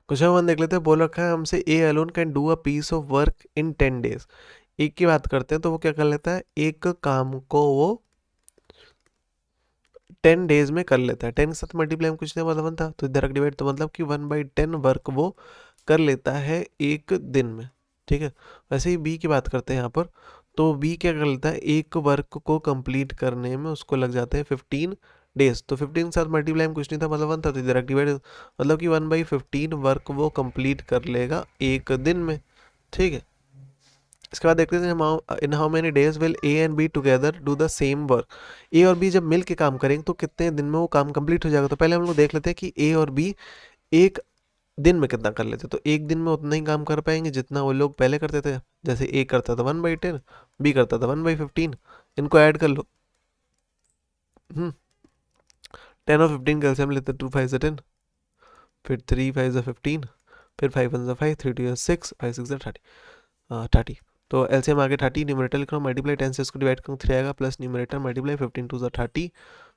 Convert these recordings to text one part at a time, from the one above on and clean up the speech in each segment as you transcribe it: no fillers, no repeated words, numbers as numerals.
Question 1 देख लेते हैं। बोल रखा है हमसे A alone can do a piece of work in 10 days. एक की बात करते हैं तो वो क्या कर लेता है, एक काम को वो 10 डेज में कर लेता है। 10 के साथ मल्टीप्लाई में कुछ नहीं मतलब 1 था तो डायरेक्ट डिवाइड, तो मतलब कि 1/10 वर्क वो कर लेता है एक दिन में। ठीक है, वैसे ही बी की बात करते हैं यहाँ पर, तो बी क्या कर लेता है, एक वर्क को कंप्लीट करने में उसको लग जाते हैं 15 डेज। तो 15 के साथ मल्टीप्लाई में कुछ नहीं था मतलब 1 था तो डायरेक्ट डिवाइड, मतलब कि 1/15 वर्क वो कंप्लीट कर लेगा एक दिन में। ठीक है, इसके बाद देखते हैं in how many days will A and B together do the same work. A और बी जब मिल के काम करेंगे तो कितने दिन में वो काम कंप्लीट हो जाएगा। तो पहले हम लोग देख लेते हैं कि ए और बी एक दिन में कितना कर लेते, तो एक दिन में उतना ही काम कर पाएंगे जितना वो लोग पहले करते थे। जैसे ए करता था 1/10, बी करता था 1/15। इनको ऐड कर लो। 10 और 15 का एलसीएम लेते, 2 5 10, फिर 3 5 15, फिर 5 1 5, 3 2 6, 5 6 30, 30। तो एलसीएम आगे 30, न्यूमरेटर लिख रहा हूँ मल्टीप्लाई 10 से इसको डिवाइड करूँ 3 आएगा, प्लस न्यूमरेटर मल्टीप्लाई 15 2 30।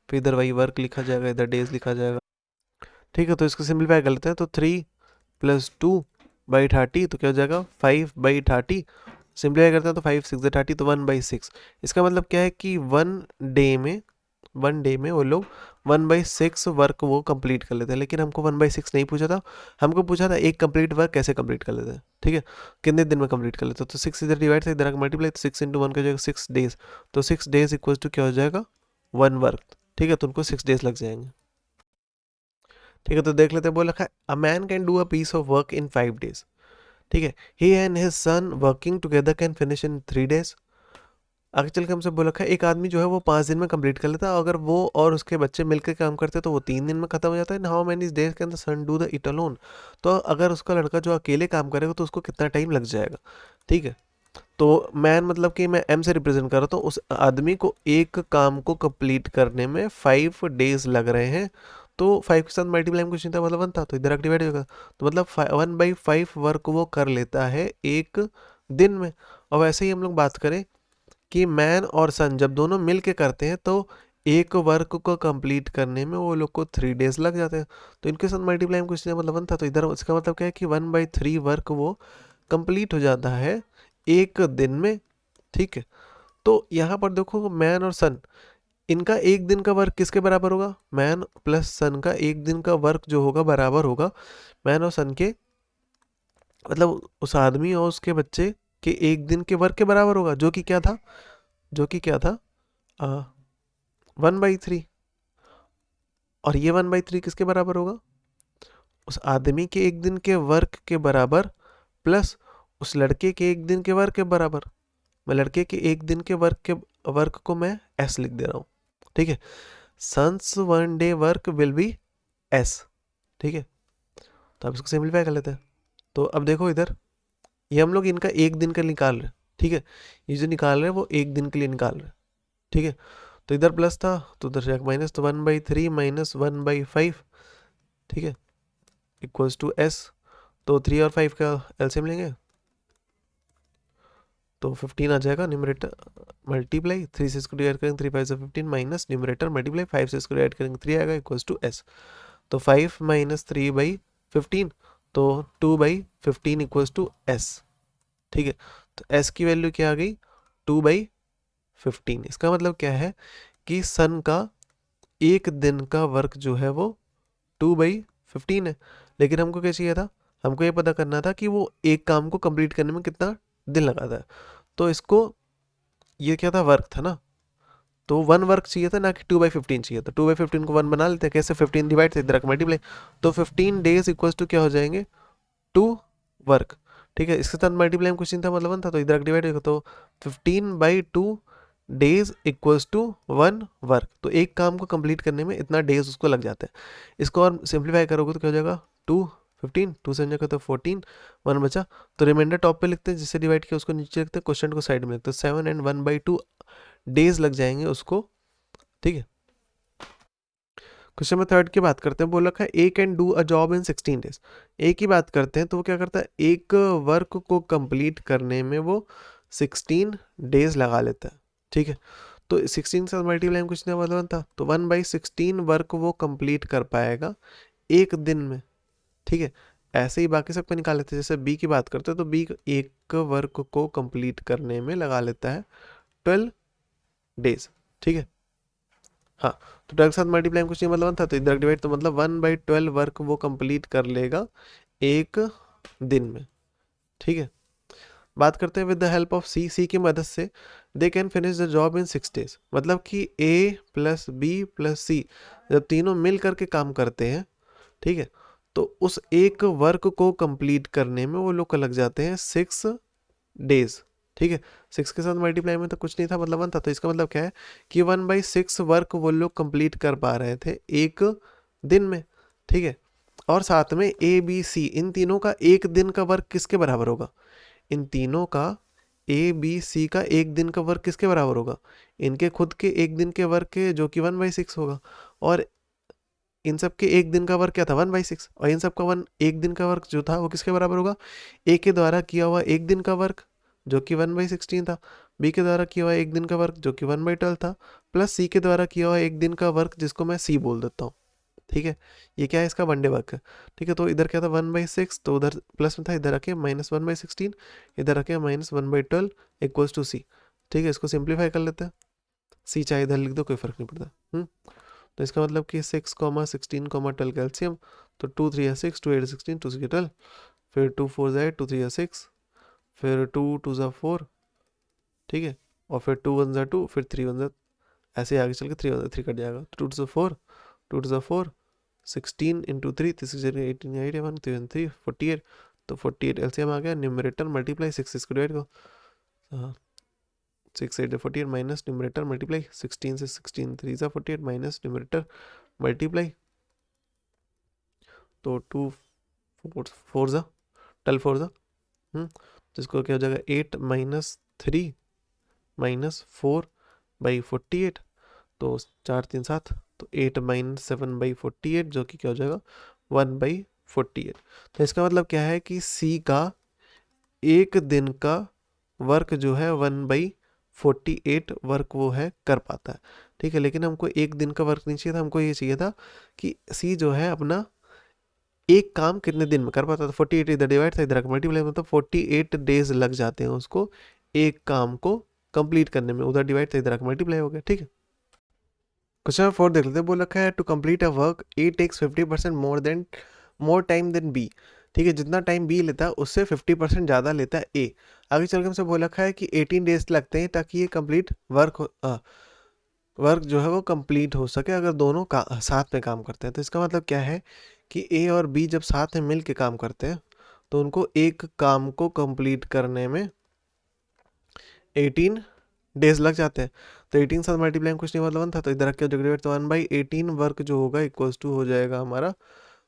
फिर इधर वही वर्क लिखा जाएगा, इधर डेज लिखा जाएगा। ठीक है, तो इसको सिंपलीफाई कर लेते हैं। तो 3 + 2/30 तो क्या हो जाएगा 5/30। सिंपलीफाई करते हैं तो 5 6 30 तो 1/6। इसका मतलब क्या है कि वन डे में वो लोग 1/6 वर्क वो कंप्लीट कर लेते हैं। लेकिन हमको 1/6 नहीं पूछा था, हमको पूछा था एक कंप्लीट वर्क कैसे कंप्लीट कर लेते हैं। ठीक है, कितने दिन में कंप्लीट कर लेते हैं। तो 6 इधर डिवाइड से इधर मल्टीप्लाई, तो 6 × 1 का जाएगा 6 डेज। तो 6 डेज इक्वल टू क्या हो जाएगा 1 वर्क। ठीक है, तो उनको 6 डेज लग जाएंगे। ठीक है, तो देख लेते हैं। बोल रखा है a man can do a piece of work in 5 days. ठीक है, he and his son working together can finish in 3 days. आगे चल के हमसे बोल रखा है एक आदमी जो है वो 5 दिन में कंप्लीट कर लेता है, अगर वो और उसके बच्चे मिलकर काम करते हैं तो वो 3 दिन में खत्म हो जाता है। How many days can the son do the it alone. तो अगर उसका लड़का जो अकेले काम करेगा तो उसको कितना टाइम लग जाएगा। ठीक है, तो मैन मतलब कि मैं एम से रिप्रेजेंट कर रहा था, उस आदमी को एक काम को कंप्लीट करने में 5 डेज लग रहे हैं। तो 5 के साथ मल्टीप्लाई में कुछ नहीं था मतलब 1 था तो इधर डिवाइड होगा, तो मतलब 1/5 वर्क वो कर लेता है एक दिन में। और वैसे ही हम लोग बात करें कि मैन और सन जब दोनों मिल के करते हैं तो एक वर्क को कंप्लीट करने में वो लोग को 3 डेज लग जाते हैं। तो इनके साथ मल्टीप्लाई में कुछ नहीं मतलब 1 था तो इधर इसका मतलब क्या है कि 1/3 वर्क वो कंप्लीट हो जाता है एक दिन में। ठीक है, तो यहाँ पर देखो मैन और सन, इनका एक दिन का वर्क किसके बराबर होगा, मैन प्लस सन का एक दिन का वर्क जो होगा बराबर होगा मैन और सन के, मतलब उस आदमी और उसके बच्चे के एक दिन के वर्क के बराबर होगा, जो कि क्या था, जो कि क्या था 1/3। और ये 1/3 किसके बराबर होगा, उस आदमी के एक दिन के वर्क के बराबर प्लस उस लड़के के एक दिन के वर्क के बराबर। मैं लड़के के एक दिन के वर्क को मैं एस लिख दे रहा हूँ। ठीक है, sons 1 day work will be एस। ठीक है, तो अब इसको सिंपलीफाई कर लेते हैं। तो अब देखो इधर ये हम लोग इनका एक दिन का निकाल रहे हैं। ठीक है, ये जो निकाल रहे हैं वो एक दिन के लिए निकाल रहे हैं। ठीक है, तो इधर प्लस था तो उधर से माइनस, तो 1/3 - 1/5। ठीक है, इक्वल्स टू एस। तो 3 और 5 का एलसीएम लेंगे तो 15 आ जाएगा। न्यूमरेटर मल्टीप्लाई 3 से इसको डिवाइड करेंगे 3 5 से 15 माइनस न्यूमरेटर मल्टीप्लाई 5 से इसको डिवाइड करेंगे 3 आएगा इक्वल्स टू एस। तो 5 - 3/15 तो 2/15 इक्वल्स टू एस। ठीक है, तो एस की वैल्यू क्या आ गई 2/15। इसका मतलब क्या है कि सन का एक दिन का वर्क जो है वो 2/15 है। लेकिन हमको क्या चाहिए था, हमको ये पता करना था कि वो एक काम को कंप्लीट करने में कितना दिन लगाता है। तो इसको ये क्या था वर्क था ना, तो 1 वर्क चाहिए था ना कि 2/15 चाहिए था। 2/15 को 1 बना लेते हैं कैसे, 15 डिवाइड से इधर मल्टीप्लाई, तो 15 डेज इक्वल्स टू क्या हो जाएंगे 2 वर्क। ठीक है, इसके साथ मल्टीप्लाई में कुछ नहीं था मतलब 1 था तो इधर डिवाइड होगा, तो 15/2 डेज इक्वल्स टू 1 वर्क। तो एक काम को कंप्लीट करने में इतना डेज उसको लग जाते हैं। इसको और सिंप्लीफाई करोगे तो क्या हो जाएगा 2 2 से जाएगा तो 14, 1 बचा। तो रिमाइंडर टॉप पे लिखते हैं, जिससे डिवाइड किया उसको नीचे लिखते हैं, क्वेश्चन को साइड में लिखते हैं। 7 एंड 1/2 डेज लग जाएंगे उसको। ठीक है, क्वेश्चन नंबर 3 की बात करते हैं। बोल रखा है A can do a job in 16 days. A की बात करते हैं तो वो क्या करता है, एक वर्क को कंप्लीट करने में वो 16 डेज लगा लेता है। ठीक है, तो 16 से मल्टीप्लाई में कुछ नहीं मतलब था, तो 1/16 वर्क वो कंप्लीट कर पाएगा एक दिन में। ठीक है, ऐसे ही बाकी सब पे निकाल लेते हैं। जैसे बी की बात करते हैं तो बी एक वर्क को कंप्लीट करने में लगा लेता है 12 डेज, ठीक है। हाँ, तो 12 के साथ मल्टीप्लाई में कुछ नहीं मतलब 1 था, तो इधर डिवाइड, तो मतलब 1/12 वर्क वो कंप्लीट कर लेगा एक दिन में, ठीक है। बात करते हैं विद द हेल्प ऑफ सी की मदद से they can finish the job in 6 days. मतलब कि ए प्लस बी प्लस सी जब तीनों मिल करके काम करते हैं, ठीक है, तो उस एक वर्क को कंप्लीट करने में वो लोग को लग जाते हैं 6 डेज, ठीक है। 6 के साथ मल्टीप्लाई में तो कुछ नहीं था, मतलब 1 था, तो इसका मतलब क्या है कि 1/6 वर्क वो लोग कंप्लीट कर पा रहे थे एक दिन में, ठीक है। और साथ में ए बी सी इन तीनों का एक दिन का वर्क किसके बराबर होगा? इन तीनों का ए बी सी का एक दिन का वर्क किसके बराबर होगा? इनके खुद के एक दिन के वर्क के, जो कि 1/6 होगा। और इन सब के एक दिन का वर्क क्या था? 1/6। और इन सब का एक दिन का वर्क जो था वो किसके बराबर होगा? ए के द्वारा किया हुआ एक दिन का वर्क जो कि 1/16 था, बी के द्वारा किया हुआ एक दिन का वर्क जो कि 1/12 था, प्लस सी के द्वारा किया हुआ एक दिन का वर्क जिसको मैं सी बोल देता हूँ, ठीक है। ये क्या है? इसका वनडे वर्क है, ठीक है। तो इधर क्या था? 1/6, तो उधर प्लस में था, इधर रखे -1/16, इधर रखे -1/12 इक्वल्स टू सी, ठीक है। इसको सिंप्लीफाई कर लेते हैं, सी चाहे इधर लिख दो, कोई फर्क नहीं पड़ता। तो इसका मतलब कि 6, 16, 12 कैल्शियम, तो 2 3 या 6, 2 8 16, 2 6 12, फिर 2 4 8, 2 3 या 6, फिर 2 2 4, ठीक है। और फिर 2 1 2, फिर 3 1, ऐसे आगे चल के 3 1 3 कट जाएगा, 2 2 4, 2 2 4, 16 इंटू 3, 6 18 8 1 3 3 48, तो 48 एलसीएम आ गया। न्यूमरेटर मल्टीप्लाई 6 इसको डिवाइड करो, हाँ 6 8 48 माइनस न्यूमरेटर मल्टीप्लाई 16 से 16 3 सा 48 माइनस न्यूमरेटर मल्टीप्लाई, तो 2 4 सा 12 4 सा, तो इसको क्या हो जाएगा 8 -3 -4/48, तो 4 3 7, तो 8 -7/48 जो कि क्या हो जाएगा 1/48। तो इसका मतलब क्या है कि सी का एक दिन का वर्क जो है 1/48 वर्क वो है कर पाता है, ठीक है। लेकिन हमको एक दिन का वर्क नहीं चाहिए था, हमको ये चाहिए था कि सी जो है अपना एक काम कितने दिन में कर पाता था। 48 इधर डिवाइड था, इधर मल्टीप्लाई, मतलब 48 डेज लग जाते हैं उसको एक काम को कंप्लीट करने में। उधर डिवाइड था, इधर मल्टीप्लाई हो गया, ठीक है। क्वेश्चन नंबर 4 देख लेते हैं। बोल रखा है to complete a work A takes 50% more time than B, ठीक है। जितना टाइम बी लेता है उससे 50% ज़्यादा लेता है ए। आगे चल के हमसे बोल रखा है कि 18 डेज लगते हैं ताकि ये कंप्लीट वर्क जो है वो कंप्लीट हो सके अगर दोनों साथ में काम करते हैं। तो इसका मतलब क्या है कि ए और बी जब साथ में मिल के काम करते हैं तो उनको एक काम को कंप्लीट करने में 18 डेज लग जाते हैं। तो 18 साथ मल्टीप्लाई में कुछ नहीं मतलब 1 था, तो इधर रख के डिवाइड, तो 1/18 वर्क जो होगा इक्वल्स टू हो जाएगा हमारा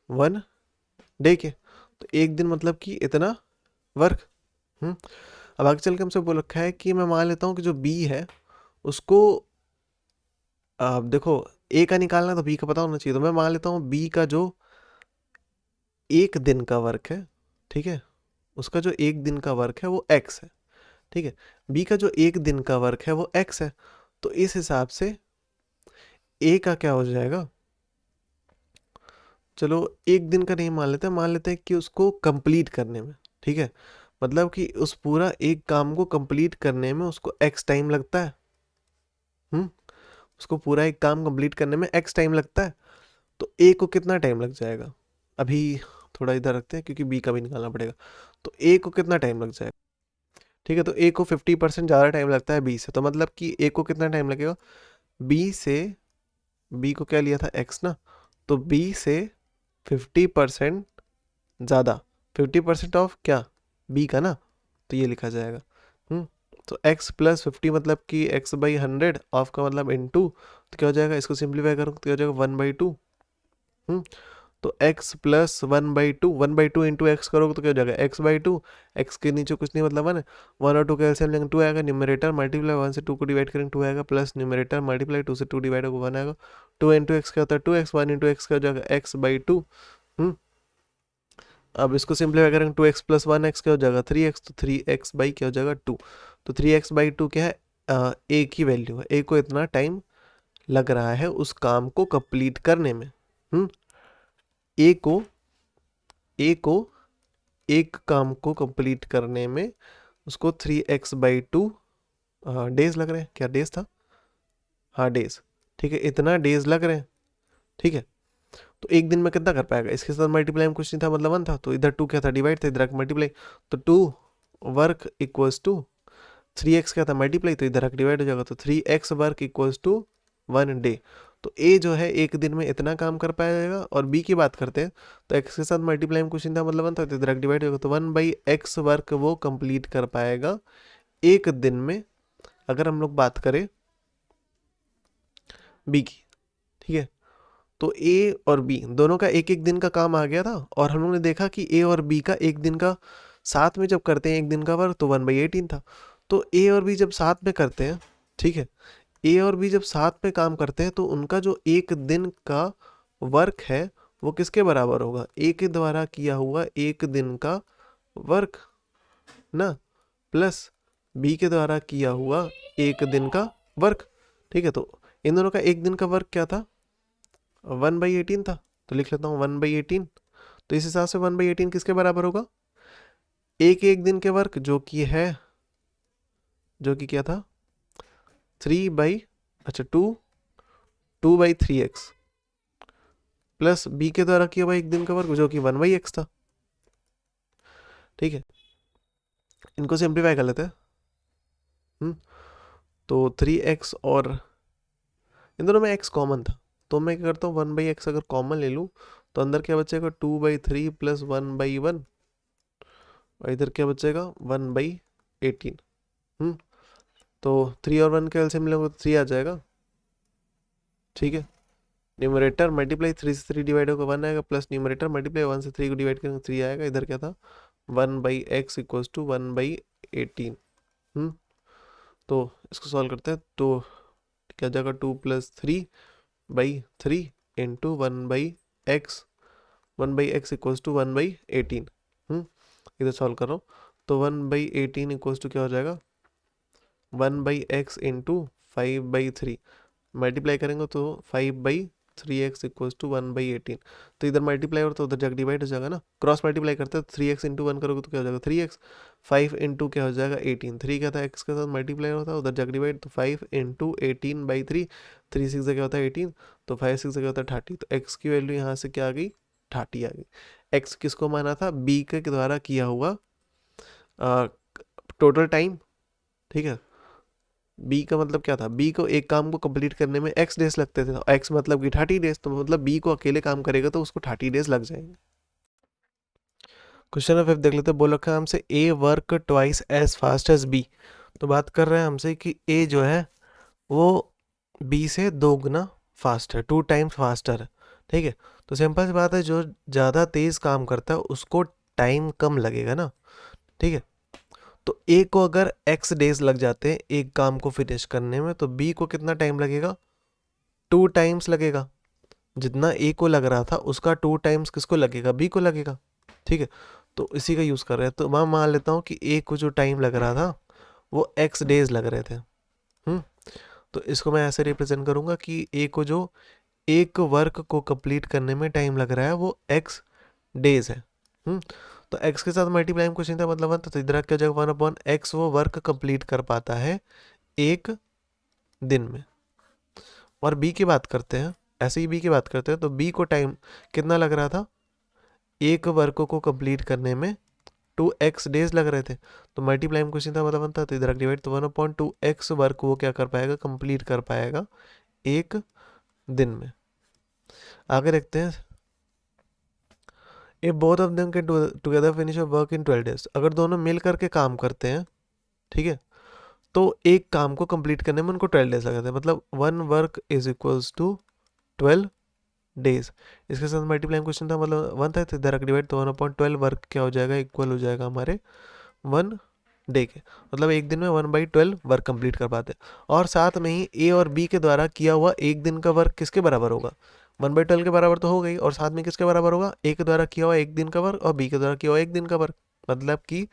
1 डे के। तो एक दिन मतलब कि इतना वर्क। अब आगे चल के हमसे बोल रखा है कि मैं मान लेता हूँ कि जो बी है उसको, अब देखो ए का निकालना तो बी का पता होना चाहिए, तो मैं मान लेता हूँ बी का जो एक दिन का वर्क है, ठीक है, उसका जो एक दिन का वर्क है वो एक्स है, ठीक है। बी का जो एक दिन का वर्क है वो एक्स है, तो इस हिसाब से ए का क्या हो जाएगा, चलो एक दिन का नहीं मान लेते हैं कि उसको कंप्लीट करने में, ठीक है, मतलब कि उस पूरा एक काम को कंप्लीट करने में उसको एक्स टाइम लगता है। उसको पूरा एक काम कंप्लीट करने में एक्स टाइम लगता है, तो ए को कितना टाइम लग जाएगा? अभी थोड़ा इधर रखते हैं क्योंकि बी का भी निकालना पड़ेगा। तो ए को कितना टाइम लग जाएगा? ठीक है, तो ए को 50% ज़्यादा टाइम लगता है बी से, तो मतलब कि ए को कितना टाइम लगेगा? बी से, बी को क्या लिया था एक्स ना, तो बी से 50% ज़्यादा, 50% ऑफ क्या? बी का ना, तो ये लिखा जाएगा। तो x + 50 मतलब कि x/100 ऑफ का मतलब इनटू, तो क्या हो जाएगा, इसको सिंप्लीफाई करो तो क्या हो जाएगा 1/2। तो x + 1/2, 1/2 इंटू एक्स करोगे तो क्या हो जाएगा x/2, x के नीचे कुछ नहीं मतलब 1 है, 1 और 2 का एलसीएम लेंगे 2 आएगा, न्यूमरेटर मल्टीप्लाई 1 से 2 को डिवाइड करेंगे 2 आएगा, प्लस न्यूमरेटर मल्टीप्लाई 2 से 2 डिवाइड होगा 1 आएगा। 2 इंटू एक्स क्या होता है 2x, 1 इंटू एक्स क्या हो जाएगा x/2। अब इसको सिंप्लीफाई करेंगे 2x + 1x क्या हो जाएगा 3x, तो 3x बाई क्या हो जाएगा 2, तो 3x/2 क्या है, ए की वैल्यू है, ए को इतना टाइम लग रहा है उस काम को कंप्लीट करने में। ए को एक काम को कंप्लीट करने में उसको 3x/2 डेज लग रहे हैं। क्या डेज था? हाँ डेज। ठीक है, इतना डेज लग रहे हैं। ठीक है, तो एक दिन में कितना कर पाएगा? इसके साथ मल्टीप्लाई में कुछ नहीं था, मतलब 1 था, तो इधर 2 क्या था? डिवाइड था, इधर मल्टीप्लाई। तो 2 वर्क इक्वल्स टू 3x क्या था? मल्टीप्लाई, तो इधर डिवाइड हो जाएगा, तो 3x work equals to 1 day. तो ए जो है एक दिन में इतना काम कर पाएगा। और बी की बात करते हैं तो x के साथ मल्टीप्लाई में कुछ नहीं था, मतलब 1 था, तो इधर डिवाइड होगा, तो 1/x वर्क वो कंप्लीट कर पाएगा एक दिन में। अगर हम लोग बात करें बी की, ठीक है, तो ए और बी दोनों का एक एक दिन का काम आ गया था, और हम लोग ने देखा कि ए और बी का एक दिन का साथ में जब करते हैं एक दिन का वर्क, तो 1/18 था। तो ए और बी जब साथ में करते हैं, ठीक है, ए और बी जब साथ में काम करते हैं तो उनका जो एक दिन का वर्क है वो किसके बराबर होगा? ए के द्वारा किया हुआ एक दिन का वर्क ना, प्लस बी के द्वारा किया हुआ एक दिन का वर्क। ठीक है, तो इन दोनों का एक दिन का वर्क क्या था? 1/18 था, तो लिख लेता हूँ 1/18। तो इस हिसाब से 1/18 किसके बराबर होगा? एक दिन के वर्क जो कि है, जो कि क्या था? 2/3x प्लस बी के द्वारा किया हुआ एक दिन का वर्क जो कि 1/x था। ठीक है, इनको सिंप्लीफाई कर लेते हैं। तो 3x और इन दोनों में x कॉमन था, तो मैं क्या करता हूँ 1/x अगर कॉमन ले लूँ तो अंदर क्या बचेगा? 2/3 प्लस 1/1, और इधर क्या बचेगा? 1/18। तो 3 और 1 के एलसीएम मिलेगा तो 3 आ जाएगा। ठीक है, न्यूमरेटर मल्टीप्लाई 3 से 3 डिवाइड होगा 1 आएगा, प्लस न्यूमरेटर मल्टीप्लाई 1 से 3 को डिवाइड करेंगे 3 आएगा। इधर क्या था? 1/x equals to 1/18। तो इसको सॉल्व करते हैं, तो क्या जाएगा? 2 + 3/3 into 1/x, 1/x equals to 1/18। इधर सॉल्व कर रहा हूँ, तो 1/18 इक्वल्स टू क्या हो जाएगा? 1/x इंटू 5/3 मल्टीप्लाई करेंगे तो 5/3x इक्वल्स टू 1/18। तो इधर मल्टीप्लाई और तो उधर जाकर डिवाइड हो जाएगा ना, क्रॉस मल्टीप्लाई करते हैं तो 3x इंटू 1 करोगे तो क्या हो जाएगा? 3x। 5 इंटू क्या हो जाएगा? 18। 3 क्या था? x के साथ मल्टीप्लाई होता है, उधर जाकर डिवाइड, तो 5 इंटू 18/3, 3 6 क्या होता है? 18, तो 5 6 क्या होता है? 30। तो x की वैल्यू यहाँ से क्या आ गई? 30 आ गई। x किसको माना था? b के द्वारा किया हुआ टोटल टाइम। ठीक है, बी का मतलब क्या था? बी को एक काम को कंप्लीट करने में एक्स डेज लगते थे, एक्स मतलब कि 30 डेज, तो मतलब बी को अकेले काम करेगा तो उसको 30 डेज लग जाएंगे। क्वेश्चन नंबर 5 देख लेते हैं। बोल रखा है हमसे A work twice as fast as B. तो बात कर रहे हैं हमसे कि ए जो है वो बी से 2 गुना फास्ट है, 2 टाइम्स फास्टर है। ठीक है, तो सिंपल सी बात है, जो ज़्यादा तेज़ काम करता है उसको टाइम कम लगेगा ना। ठीक है, तो ए को अगर एक्स डेज लग जाते हैं एक काम को फिनिश करने में, तो बी को कितना टाइम लगेगा? 2 टाइम्स लगेगा। जितना ए को लग रहा था उसका 2 टाइम्स किसको लगेगा? बी को लगेगा। ठीक है, तो इसी का यूज़ कर रहे हैं। तो मैं मान लेता हूँ कि ए को जो टाइम लग रहा था वो एक्स डेज लग रहे थे। तो इसको मैं ऐसे रिप्रेजेंट करूँगा कि ए को जो एक वर्क को कंप्लीट करने में टाइम लग रहा है वो एक्स डेज है। तो x के साथ मल्टीप्लाई में कुछ नहीं था, मतलब 1 था, तो इधर क्या जगह 1/x वो वर्क कंप्लीट कर पाता है एक दिन में। और b की बात करते हैं, ऐसे ही b की बात करते हैं, तो b को टाइम कितना लग रहा था? एक वर्क को कंप्लीट करने में 2x डेज लग रहे थे, तो मल्टीप्लाई में कुछ नहीं था, मतलब 1 था, तो इधर डिवाइड, तो 1/2x वर्क वो क्या कर पाएगा? कंप्लीट कर पाएगा एक दिन में। आगे देखते हैं, if both of them can together finish a work in 12 days, अगर दोनों मिल करके काम करते हैं, ठीक है, तो एक काम को कंप्लीट करने में उनको 12 डेज लगाते हैं, मतलब 1 work is equals to 12 days. इसके साथ मल्टीप्लाई क्वेश्चन था, मतलब 1 था, तो इधर डिवाइड, तो 1/12 वर्क क्या हो जाएगा? इक्वल हो जाएगा हमारे 1 डे के, मतलब एक दिन में 1/12 वर्क कंप्लीट कर पाते हैं। और साथ में ही ए और बी के द्वारा किया हुआ एक दिन का वर्क किसके बराबर होगा? 1/12 के बराबर तो हो गई, और साथ में किसके बराबर होगा? ए के द्वारा किया हुआ एक दिन का वर्क और बी के द्वारा किया हुआ एक दिन का वर्क, मतलब कि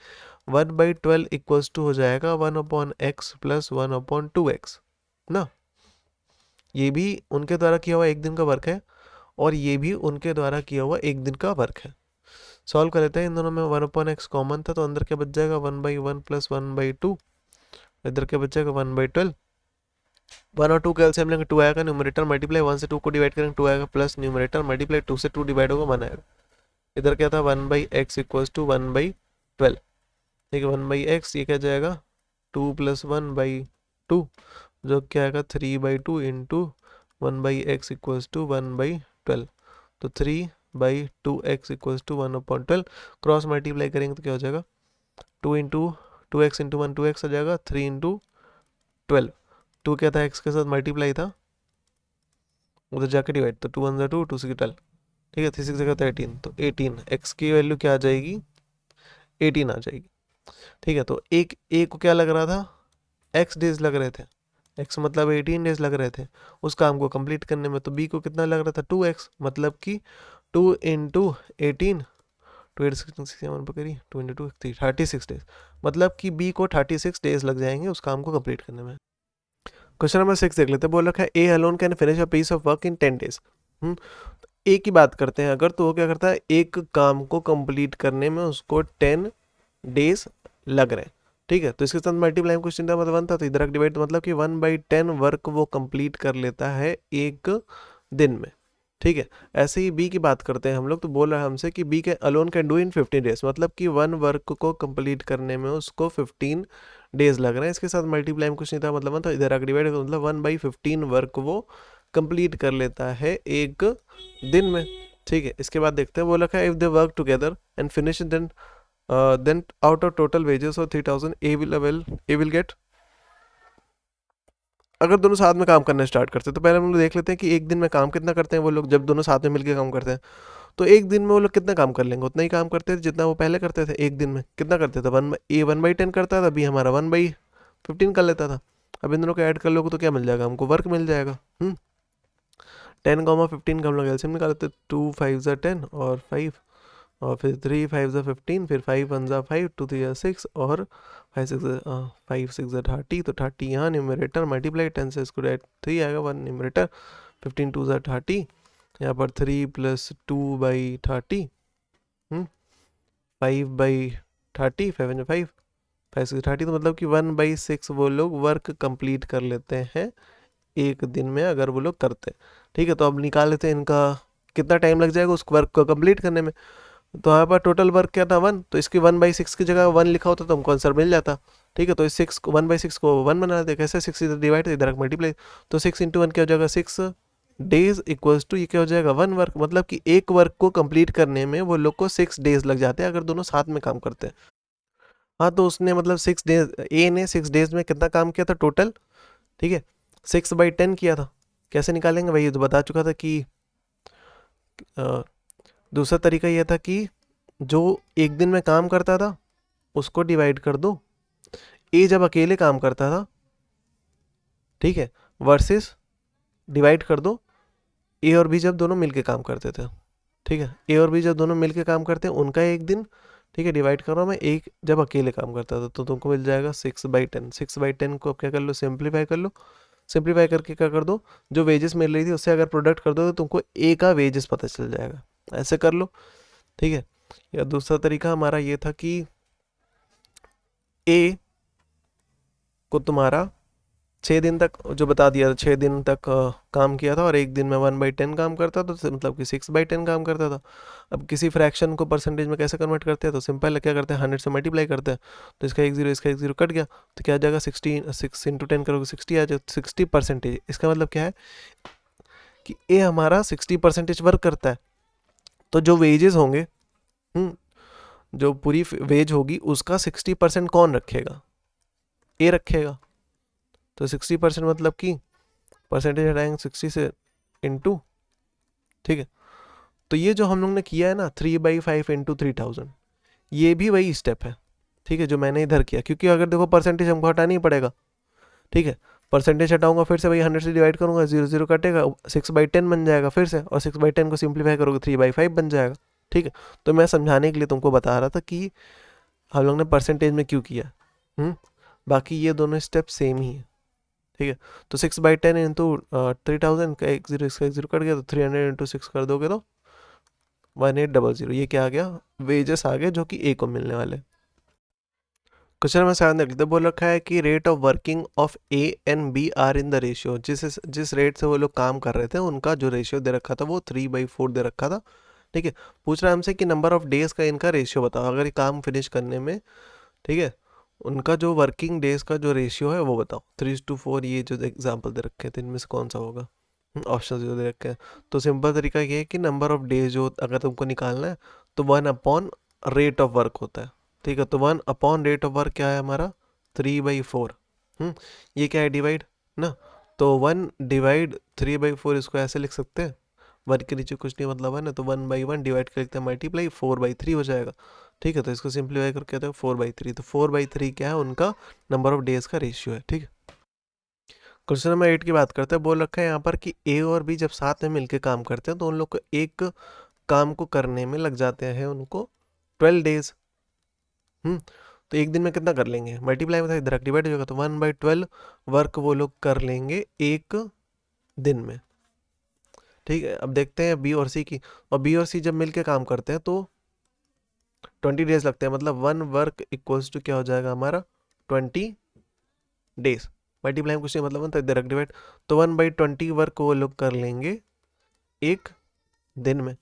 1/12 इक्वल्स टू हो जाएगा 1/x प्लस 1/2x ना। ये भी उनके द्वारा किया हुआ एक दिन का वर्क है और ये भी उनके द्वारा किया हुआ एक दिन का वर्क है। सॉल्व कर लेते हैं। इन दोनों में 1/x कॉमन था तो अंदर क्या बच जाएगा 1/1 प्लस 1/2, इधर क्या बच जाएगा 1/12। 1 और 2 का एलसीएम लेंगे 2 आएगा, न्यूमरेटर मल्टीप्लाई 1 से 2 को डिवाइड करेंगे 2 आएगा, प्लस न्यूमरेटर मल्टीप्लाई 2 से 2 डिवाइड होगा 1 आएगा। इधर क्या था 1/x इक्वल्स टू 1/12, ठीक है 1/x ये क्या जाएगा 2 प्लस 1/2 जो क्या आएगा 3/2 इंटू 1/x इक्वल्स टू 1/12, तो 3/2x equals to 1/12। Cross multiply करेंगे तो क्या हो जाएगा 2 इंटू 2x इंटू 1 2x आ जाएगा, 3 इंटू 12, 2 क्या था x के साथ मल्टीप्लाई था, उधर जाके डिवाइड, तो 2 1 जा 2 2 6 12, ठीक है 3 6 जगह 13, तो 18 x की वैल्यू क्या आ जाएगी 18 आ जाएगी। ठीक है, तो एक ए को क्या लग रहा था x डेज लग रहे थे, x मतलब 18 डेज लग रहे थे उस काम को कंप्लीट करने में, तो b को कितना लग रहा था 2x, मतलब कि 2 इंटू 18 2 8 6 7 पकड़ी 2 इंटू 2 36 डेज, मतलब कि b को 36 डेज लग जाएंगे उस काम को कंप्लीट करने में। क्वेश्चन नंबर 6 देख लेते हैं। बोल रखा है A alone can finish a piece of work in 10 days. A की बात करते हैं अगर, तो वो क्या करता है एक काम को कंप्लीट करने में उसको 10 डेज लग रहे हैं। ठीक है, तो इसके साथ मल्टीप्लाई में कुछ चिंता मतलब 1 था तो इधर डिवाइड, मतलब कि 1/10 वर्क वो कंप्लीट कर लेता है एक दिन में। ठीक है, ऐसे ही बी की बात करते हैं हम लोग, तो बोल रहा है हमसे कि बी के alone can do in 15 days, मतलब कि 1 वर्क को कंप्लीट करने में उसको 15 डेज लग रहे हैं। इसके साथ मल्टीप्लाई में कुछ नहीं था मतलब 1, तो इधर आगे डिवाइड मतलब 1/15 वर्क वो कंप्लीट कर लेता है एक दिन में। ठीक है, इसके बाद देखते हैं, बोला है if they work together and finish then out of total wages और 3000 ए विल गेट। अगर दोनों साथ में काम करना स्टार्ट करते हैं तो पहले हम लोग देख लेते हैं कि एक दिन में काम कितना करते हैं वो लोग, जब दोनों साथ में मिलकर काम करते हैं तो एक दिन में वो लोग कितना काम कर लेंगे, उतना ही काम करते थे जितना वो पहले करते थे। एक दिन में कितना करते थे 1/10 करता था, बी हमारा 1/15 कर लेता था। अब इन दोनों को ऐड कर लोगे तो क्या मिल जाएगा हमको, वर्क मिल जाएगा। 10, 15 का हम लोग एलसीएम निकाल लेते, 2 5 ज़ा 10 और 5 और फिर 3 5 ज़ा 15, फिर 5 1 ज़ा 5 2 3 ज़ा 6 और 5 6 ज़ा 30, तो 30 यहाँ न्यूमरेटर मल्टीप्लाई 10 से इसको 3 आएगा 1 न्यूमरेटर, 15 2 ज़ा 30, यहाँ पर 3 प्लस 2/30, 5/30, 5 5 5 6 30, तो मतलब कि 1/6 वो लोग वर्क कंप्लीट कर लेते हैं एक दिन में अगर वो लोग करते। ठीक है, तो अब निकाल लेते हैं इनका कितना टाइम लग जाएगा उस वर्क को कंप्लीट करने में। तो यहाँ पर टोटल वर्क क्या था 1, तो इसकी 1/6 की जगह 1 लिखा होता तो हमको आंसर मिल जाता। ठीक है, तो इस 6 को 1/6 को 1 बना देते, कैसे 6 इधर डिवाइड इधर मल्टीप्लाई, तो 6 इंटू 1 क्या हो जाएगा 6 डेज इक्वल्स टू ये क्या हो जाएगा 1 वर्क, मतलब कि एक वर्क को कंप्लीट करने में वो लोग को 6 डेज लग जाते हैं अगर दोनों साथ में काम करते हैं। हाँ, तो उसने मतलब 6 डेज, ए ने 6 डेज में कितना काम किया था टोटल। ठीक है, 6/10 किया था। कैसे निकालेंगे वही तो बता चुका था कि दूसरा तरीका यह था कि जो एक दिन में काम करता था उसको डिवाइड कर दो, ए जब अकेले काम करता था, ठीक है, वर्सेस डिवाइड कर दो ए और बी जब दोनों मिलके काम करते थे। ठीक है, ए और बी जब दोनों मिलके काम करते हैं उनका एक दिन, ठीक है, डिवाइड कर रहा हूँ मैं, एक जब अकेले काम करता था, तो तुमको मिल जाएगा 6/10। 6/10 को अब क्या कर लो सिंप्लीफाई कर लो, सिंप्लीफाई करके क्या कर दो, जो वेजेस मिल रही थी उससे अगर प्रोडक्ट कर दो तो तुमको ए का वेजेस पता चल जाएगा, ऐसे कर लो। ठीक है, या दूसरा तरीका हमारा ये था कि ए को तुम्हारा 6 दिन तक जो बता दिया था 6 दिन तक काम किया था और एक दिन में 1/10 काम करता था, तो मतलब कि 6/10 काम करता था। अब किसी फ्रैक्शन को परसेंटेज में कैसे कन्वर्ट करते हैं, तो सिंपल क्या करते हैं 100 से मल्टीप्लाई करते हैं, तो इसका एक जीरो इसका एक जीरो कट गया, तो क्या आ जाएगा 16 6 इंटू 10 करोगे 60 आ जाएगा, 60%। इसका मतलब क्या है कि ए हमारा 60% वर्क करता है, तो जो वेजेस होंगे जो पूरी वेज होगी उसका 60% कौन रखेगा, ए रखेगा। तो 60% मतलब कि परसेंटेज हटाएंगे 60 से इंटू। ठीक है, तो ये जो हम लोग ने किया है ना 3/5 इंटू 3000, ये भी वही स्टेप है। ठीक है, जो मैंने इधर किया, क्योंकि अगर देखो परसेंटेज हमको हटाना ही पड़ेगा। ठीक है, परसेंटेज हटाऊंगा फिर से वही 100 से डिवाइड करूंगा, 0 0 कटेगा, 6/10 बन जाएगा फिर से, और 6/10 को सिंप्लीफाई करोगे 3/5 बन जाएगा। ठीक है, तो मैं समझाने के लिए तुमको बता रहा था कि हम लोग ने परसेंटेज में क्यों किया। बाकी ये दोनों स्टेप सेम ही है। ठीक है, तो 6/10 इंटू 3000 का एक जीरो इसका एक जीरो कट गया, तो 300 इंटू 6 कर दोगे तो 1800, ये क्या आ गया, वेजेस आ गए जो कि ए को मिलने वाले। क्वेश्चन नंबर 7 देख लेते हैं। बोल रखा है कि rate of working of A and B are in the ratio, जिस रेट से वो लोग काम कर रहे थे उनका जो रेशियो दे रखा था वो 3/4 दे रखा था। ठीक है, पूछ रहा है हमसे कि नंबर ऑफ डेज का इनका रेशियो बताओ, अगर ये काम फिनिश करने में, ठीक है, उनका जो वर्किंग डेज का जो रेशियो है वो बताओ। 3:4 ये जो एग्जाम्पल दे रखे थे इनमें से कौन सा होगा, ऑप्शन जो दे रखे हैं। तो सिंपल तरीका ये है कि नंबर ऑफ डेज जो अगर तुमको निकालना है तो 1 अपॉन रेट ऑफ वर्क होता है। ठीक है, तो 1 अपॉन रेट ऑफ वर्क क्या है हमारा, 3/4। ये क्या है, डिवाइड ना, तो 1/3/4 इसको ऐसे लिख सकते हैं, 1 के नीचे कुछ नहीं मतलब है ना, तो 1/1 डिवाइड कर लिखते हैं, मल्टीप्लाई 4/3 हो जाएगा। ठीक है, तो इसको सिंप्लीफाई करके कहते हैं 4/3, तो 4/3 क्या है उनका नंबर ऑफ डेज का रेशियो है। ठीक है, क्वेश्चन नंबर 8 की बात करते हैं। बोल रखा है यहाँ पर कि ए और बी जब साथ में मिलकर काम करते हैं तो उन लोग को एक काम को करने में लग जाते हैं उनको 12 डेज। तो एक दिन में कितना कर लेंगे, मल्टीप्लाई में था इधर डिवाइड हो जाएगा, तो 1/12 वर्क वो लोग कर लेंगे एक दिन में। ठीक है, अब देखते हैं बी और सी की, और बी और सी जब मिलके काम करते हैं तो 20 डेज लगते हैं, मतलब 1 वर्क इक्वल्स टू क्या हो जाएगा हमारा 20 डेज। मल्टीप्लाई में कुछ नहीं मतलब तो डायरेक्ट डिवाइड, तो 1/20 वर्क वो लोग कर लेंगे एक दिन में।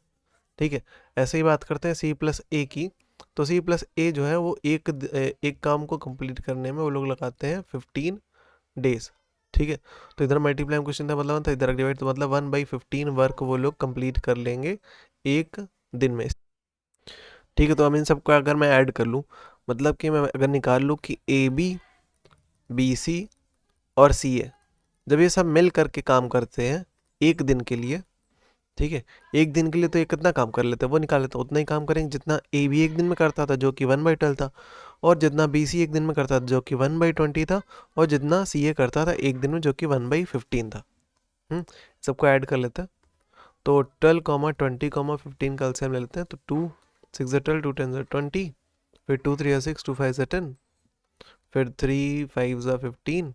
ठीक है, ऐसे ही बात करते हैं सी प्लस ए की, तो सी प्लस ए जो है वो एक काम को कंप्लीट करने में वो लोग लगाते हैं 15 डेज। ठीक है, तो इधर मल्टीप्लाई में क्वेश्चन था मतलब था, इधर डिवाइड, तो मतलब 1/15 वर्क वो लोग कंप्लीट कर लेंगे एक दिन में। ठीक है, तो अब इन सबको अगर मैं ऐड कर लूँ, मतलब कि मैं अगर निकाल लूँ कि ए बी सी और सी ए जब ये सब मिल करके काम करते हैं एक दिन के लिए, ठीक है, एक दिन के लिए तो ये कितना काम कर लेते हैं वो निकाल लेते हैं, उतना ही काम करेंगे जितना ए बी एक दिन में करता था जो कि 1/12 था, और जितना बी सी एक दिन में करता था जो कि 1/20 था, और जितना सी ए करता था एक दिन में जो कि 1/15 था। सबको ऐड कर लेते हैं, तो 12, 20, 15 का लेते हैं, तो 2 6 12, 2 10 20, फिर 2 3 6, 2 5 10, फिर 3 5 15,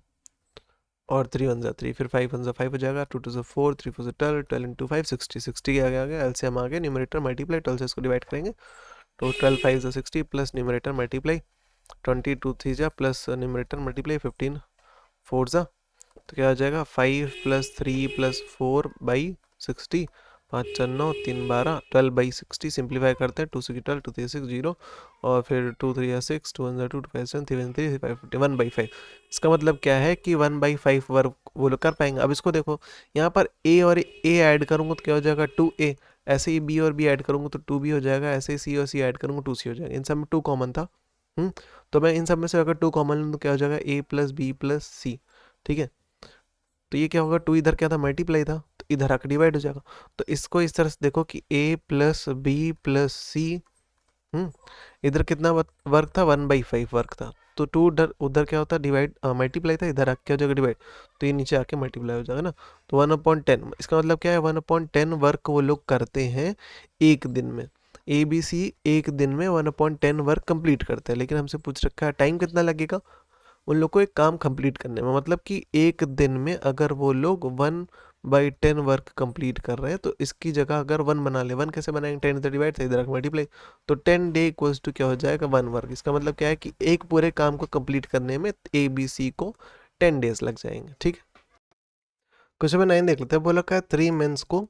और 3 1 3, फिर 5 1 5 हो जाएगा, 2 2 4, 3 4 12, 12 इंटू 5 60, 60 के आगे आ गया, एलसीएम आ गया, न्यूमरेटर मल्टीप्लाई 12 से इसको डिवाइड करेंगे, तो 12 5 60 प्लस न्यूमरेटर मल्टीप्लाई 20 2 3 जा प्लस न्यूमरेटर मल्टीप्लाई 15 4 जा, तो क्या आ जाएगा 5 + 3 + 4/60, 5 4 9 3 12, 12/60 सिंप्लीफाई करते हैं, 2 6 12, 2 3 6 0, और फिर 2 3 6, 2 1 2, 2 5 7, 3 1 3, 5 50, 1/5। इसका मतलब क्या है कि 1/5 वर्क वो लोग कर पाएंगे। अब इसको देखो, यहाँ पर ए और ए ऐड करूँगा तो क्या हो जाएगा 2a, ऐसे ही बी और बी ऐड करूँगा तो 2b हो जाएगा, ऐसे ही सी और सी ऐड करूँगा 2c हो जाएगा, इन सब में 2 कॉमन था। तो मैं इन सब में से अगर 2 कॉमन लूँ तो क्या हो जाएगा a + b + c। ठीक है, तो ये क्या होगा, 2 इधर क्या था मल्टीप्लाई था, तो इधर आकर डिवाइड हो जाएगा। तो इसको इस तरह से देखो कि a + b + c, इधर कितना वर्क था 1/5 वर्क था, तो 2 उधर क्या होता है डिवाइड मल्टीप्लाई था, इधर आके क्या हो जाएगा डिवाइड, तो ये नीचे आके मल्टीप्लाई हो जाएगा ना, तो 1/10। इसका मतलब क्या है 1/10 वर्क वो लोग करते हैं एक दिन में, ए बी सी एक दिन में 1/10 वर्क कंप्लीट करते हैं, लेकिन हमसे पूछ रखा है टाइम कितना लगेगा उन लोग को एक काम कंप्लीट करने में, मतलब कि एक दिन में अगर वो लोग 1/10 वर्क कंप्लीट कर रहे हैं तो इसकी जगह अगर 1 बना ले, 1 कैसे बनाएंगे, 10 इधर डिवाइड से इधर मल्टीप्लाई, तो 10 डे इक्वल्स टू क्या हो जाएगा 1 वर्क। इसका मतलब क्या है कि एक पूरे काम को कंप्लीट करने में ए बी सी को 10 डेज लग जाएंगे। ठीक है, क्वेश्चन नंबर 9 देख लेते हैं। बोला क्या 3 मेंस को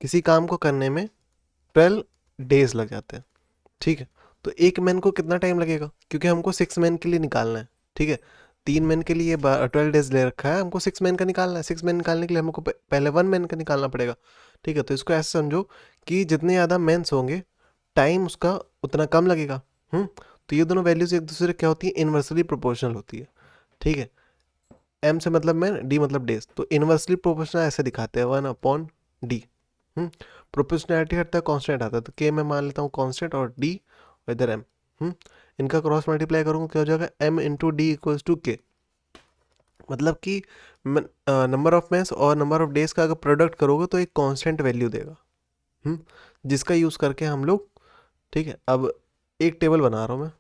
किसी काम को करने में 12 डेज लग जाते हैं। ठीक है, तो एक मैन को कितना टाइम लगेगा, क्योंकि हमको 6 मैन के लिए निकालना है। ठीक है, 3 मैन के लिए 12 डेज ले रखा है, हमको 6 मैन का निकालना है, 6 मैन निकालने के लिए हमको पहले 1 मैन का निकालना पड़ेगा। ठीक है, तो इसको ऐसे समझो कि जितने ज़्यादा मैंस होंगे टाइम उसका उतना कम लगेगा। तो ये दोनों वैल्यूज एक दूसरे क्या होती है, इन्वर्सली प्रोपोर्शनल होती है। ठीक है, एम से मतलब मैन, डी मतलब डेज, तो इन्वर्सली प्रोपोर्शनल ऐसे दिखाते हैं 1/d। प्रोपोर्शनैलिटी हटता है कांस्टेंट आता है, तो के मैं मान लेता हूँ कांस्टेंट और डी इधर एम। इनका क्रॉस मल्टीप्लाई करूँगा क्या हो जाएगा m × d = k, मतलब कि नंबर ऑफ मैंस और नंबर ऑफ डेज का अगर प्रोडक्ट करोगे तो एक कांस्टेंट वैल्यू देगा, जिसका यूज़ करके हम लोग, ठीक है, अब एक टेबल बना रहा हूँ मैं,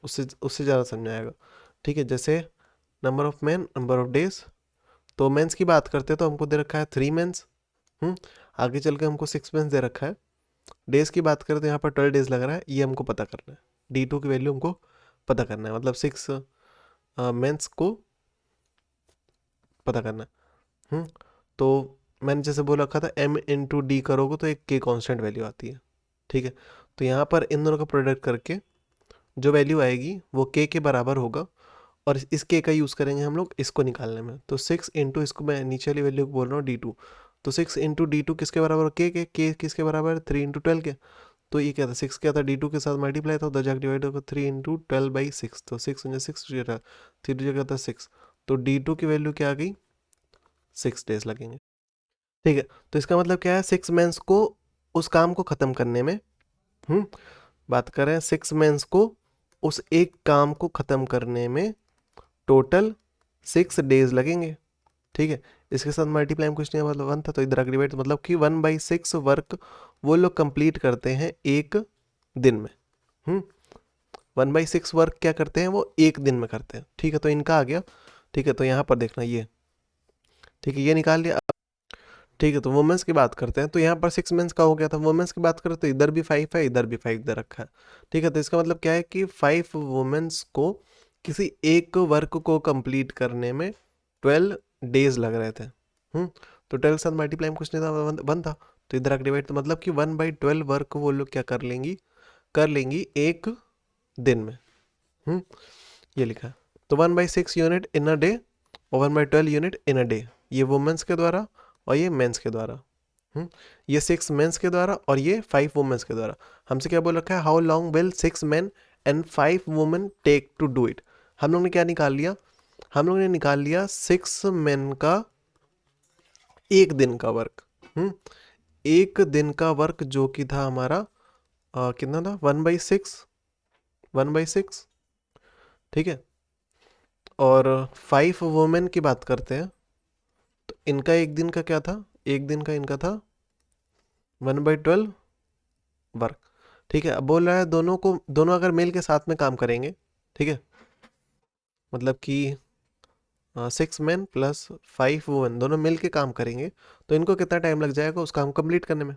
उससे ज़्यादा समझाएगा। ठीक है, जैसे number of man, number of days, तो मेंस की बात करते हैं तो हमको दे रखा है 3 मेंस, आगे चल के हमको 6 मेंस दे रखा है, डेज की बात करें तो यहाँ पर 12 डेज लग रहा है, ये हमको पता करना है, D2 की वैल्यू हमको पता करना है, मतलब 6 मंथ्स को पता करना है। तो मैंने जैसे बोल रखा था m इंटू डी करोगे तो एक k कांस्टेंट वैल्यू आती है, ठीक है। तो यहाँ पर इन दोनों का प्रोडक्ट करके जो वैल्यू आएगी वो k के बराबर होगा, और इस k का यूज़ करेंगे हम लोग इसको निकालने में। तो 6 इंटू, इसको मैं नीचे वाली वैल्यू बोल रहा हूँ D2, तो 6 इंटू D2 किसके बराबर, k किसके बराबर है, 3 इंटू 12 के। तो ये क्या था, 6 क्या था, D2 के साथ मल्टीप्लाई था, उधर जाकर डिवाइड होगा 3 इंटू 12/6, तो 6 इंटू 6 3 जगह था 6, तो D2 की वैल्यू क्या आ गई, 6 डेज लगेंगे, ठीक है। तो इसका मतलब क्या है, 6 मंथ्स को उस काम को ख़त्म करने में, बात करें 6 मंथ्स को उस एक काम को ख़त्म करने में टोटल 6 डेज लगेंगे, ठीक है। इसके साथ मल्टीप्लाई में कुछ नहीं, मतलब 1 था, तो इधर डिवाइड, मतलब कि 1/6 वर्क वो लोग कंप्लीट करते हैं एक दिन में। 1/6 वर्क क्या करते हैं, वो एक दिन में करते हैं, ठीक है। तो इनका आ गया, ठीक है। तो यहाँ पर देखना ये, ठीक है, ये निकाल लिया, ठीक है। तो वुमेंस की बात करते हैं, तो यहाँ पर 6 मंथ्स का हो गया था। वुमेंस की बात करें तो इधर भी 5 है, इधर भी 5 दे रखा है, ठीक है। तो इसका मतलब क्या है कि 5 वुमेंस को किसी एक वर्क को कंप्लीट करने में 12 डेज लग रहे थे। तो 12 के साथ मल्टीप्लाई में कुछ नहीं था, 1 था, तो इधर आकर डिवाइड, तो मतलब कि 1/12 वर्क वो लोग क्या कर लेंगी एक दिन में। ये लिखा है। तो 1/6 यूनिट इन अ डे और 1/12 यूनिट इन अ डे, ये वुमेंस के द्वारा और ये मेंस के द्वारा। ये 6 मेंस के द्वारा और ये 5 वुमेंस के द्वारा। हमसे क्या बोल रखा है, how long will 6 men and 5 women take to do it. हम लोग ने क्या निकाल लिया, हम लोग ने निकाल लिया 6 मेन का एक दिन का वर्क। एक दिन का वर्क जो कि था हमारा कितना था, 1/6, ठीक है। और 5 वुमेन की बात करते हैं, तो इनका एक दिन का क्या था, एक दिन का इनका था 1/12 वर्क, ठीक है। अब बोल रहा है दोनों अगर मेल के साथ में काम करेंगे, ठीक है, मतलब कि 6 मैन प्लस 5 वुमेन दोनों मिल के काम करेंगे, तो इनको कितना टाइम लग जाएगा उस काम कंप्लीट करने में।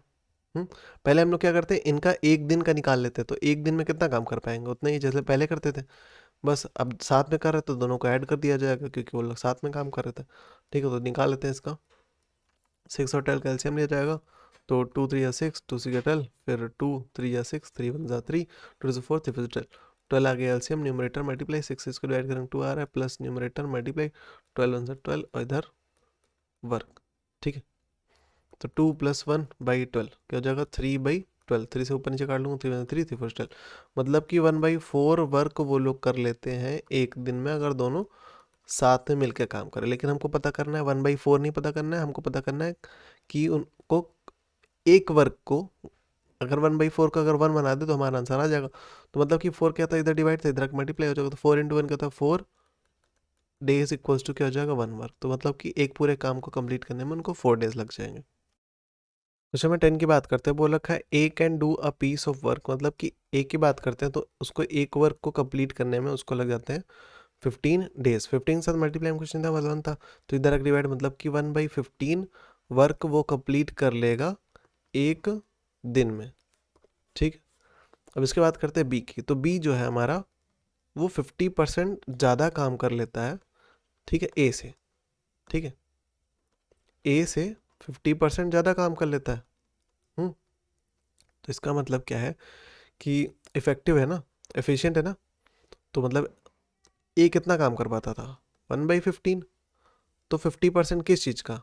पहले हम लोग क्या करते हैं, इनका एक दिन का निकाल लेते हैं, तो एक दिन में कितना काम कर पाएंगे, उतना ही जैसे पहले करते थे। बस अब साथ में कर रहे तो दोनों को ऐड कर दिया जाएगा, क्योंकि वो लोग साथ में काम कर रहे थे, ठीक है। तो निकाल लेते हैं इसका, 6 और 12 का एलसीएम लिया जाएगा, तो 2 3 या 6, 2 6 या 12, फिर 2 3 या 6, 3 1 जा 3, 2 से 4, 3 12, 12 आ गया एलसीएम, न्यूमरेटर मल्टीप्लाई 6 इसको डिवाइड करेंगे 2 आ रहा है, प्लस न्यूमरेटर मल्टीप्लाई 12 1 से 12 और इधर वर्क, ठीक है। तो 2 + 1/12 क्या हो जाएगा, 3/12, 3 से ऊपर नीचे काट लूँगा, 3 3 3 4 12, मतलब कि 1/4 वर्क वो लोग कर लेते हैं एक दिन में, अगर दोनों साथ में मिलकर काम करें। लेकिन हमको पता करना है 1/4 नहीं पता करना है, हमको पता करना है कि उनको एक वर्क को अगर 1/4 को अगर 1 बना दे तो हमारा आंसर आ जाएगा। तो मतलब कि 4 क्या था, इधर डिवाइड था, इधर मल्टीप्लाई हो जाएगा, तो 4 × 1 क्या था, 4 डेज इक्वल्स टू क्या हो जाएगा, 1 वर्क। तो मतलब कि एक पूरे काम को कंप्लीट करने में उनको 4 डेज लग जाएंगे। क्वेश्चन में 10 की बात करते हैं, बोल रखा है A can do a piece of work, मतलब कि ए की बात करते हैं तो उसको एक वर्क को कंप्लीट करने में उसको लग जाते हैं 15 डेज। 15 के साथ मल्टीप्लाई में कुछ नहीं था, 1 था, तो इधर डिवाइड, मतलब कि 1/15 वर्क वो कंप्लीट कर लेगा एक दिन में, ठीक। अब इसके बात करते हैं बी की, तो बी जो है हमारा वो 50% ज़्यादा काम कर लेता है, ठीक है, ए से, ठीक है, ए से 50% ज़्यादा काम कर लेता है। तो इसका मतलब क्या है कि इफ़ेक्टिव है ना, एफिशिएंट है ना, तो मतलब ए कितना काम कर पाता था, 1/15, तो 50% किस चीज़ का,